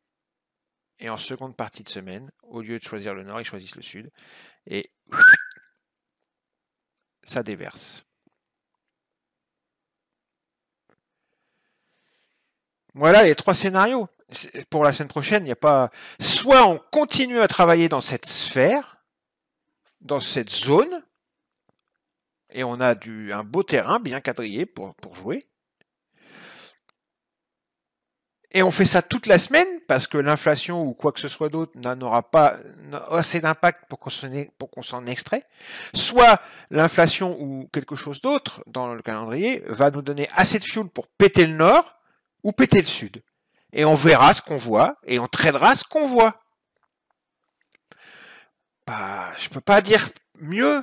et en seconde partie de semaine, au lieu de choisir le nord, ils choisissent le sud et ça déverse. Voilà les trois scénarios. Pour la semaine prochaine, il n'y a pas. Soit on continue à travailler dans cette sphère, dans cette zone, et on a un beau terrain bien quadrillé pour jouer. Et on fait ça toute la semaine parce que l'inflation ou quoi que ce soit d'autre n'aura pas assez d'impact pour qu'on s'en extrait. Soit l'inflation ou quelque chose d'autre dans le calendrier va nous donner assez de fuel pour péter le nord ou péter le sud. Et on verra ce qu'on voit et on tradera ce qu'on voit. Bah, je peux pas dire mieux.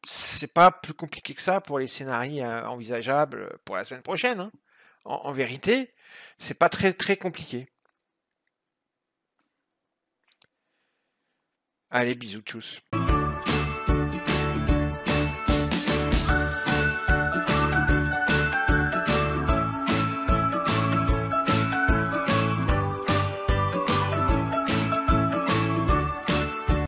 C'est pas plus compliqué que ça pour les scénarios envisageables pour la semaine prochaine. Hein. En vérité, c'est pas très très compliqué. Allez, bisous, tchuss.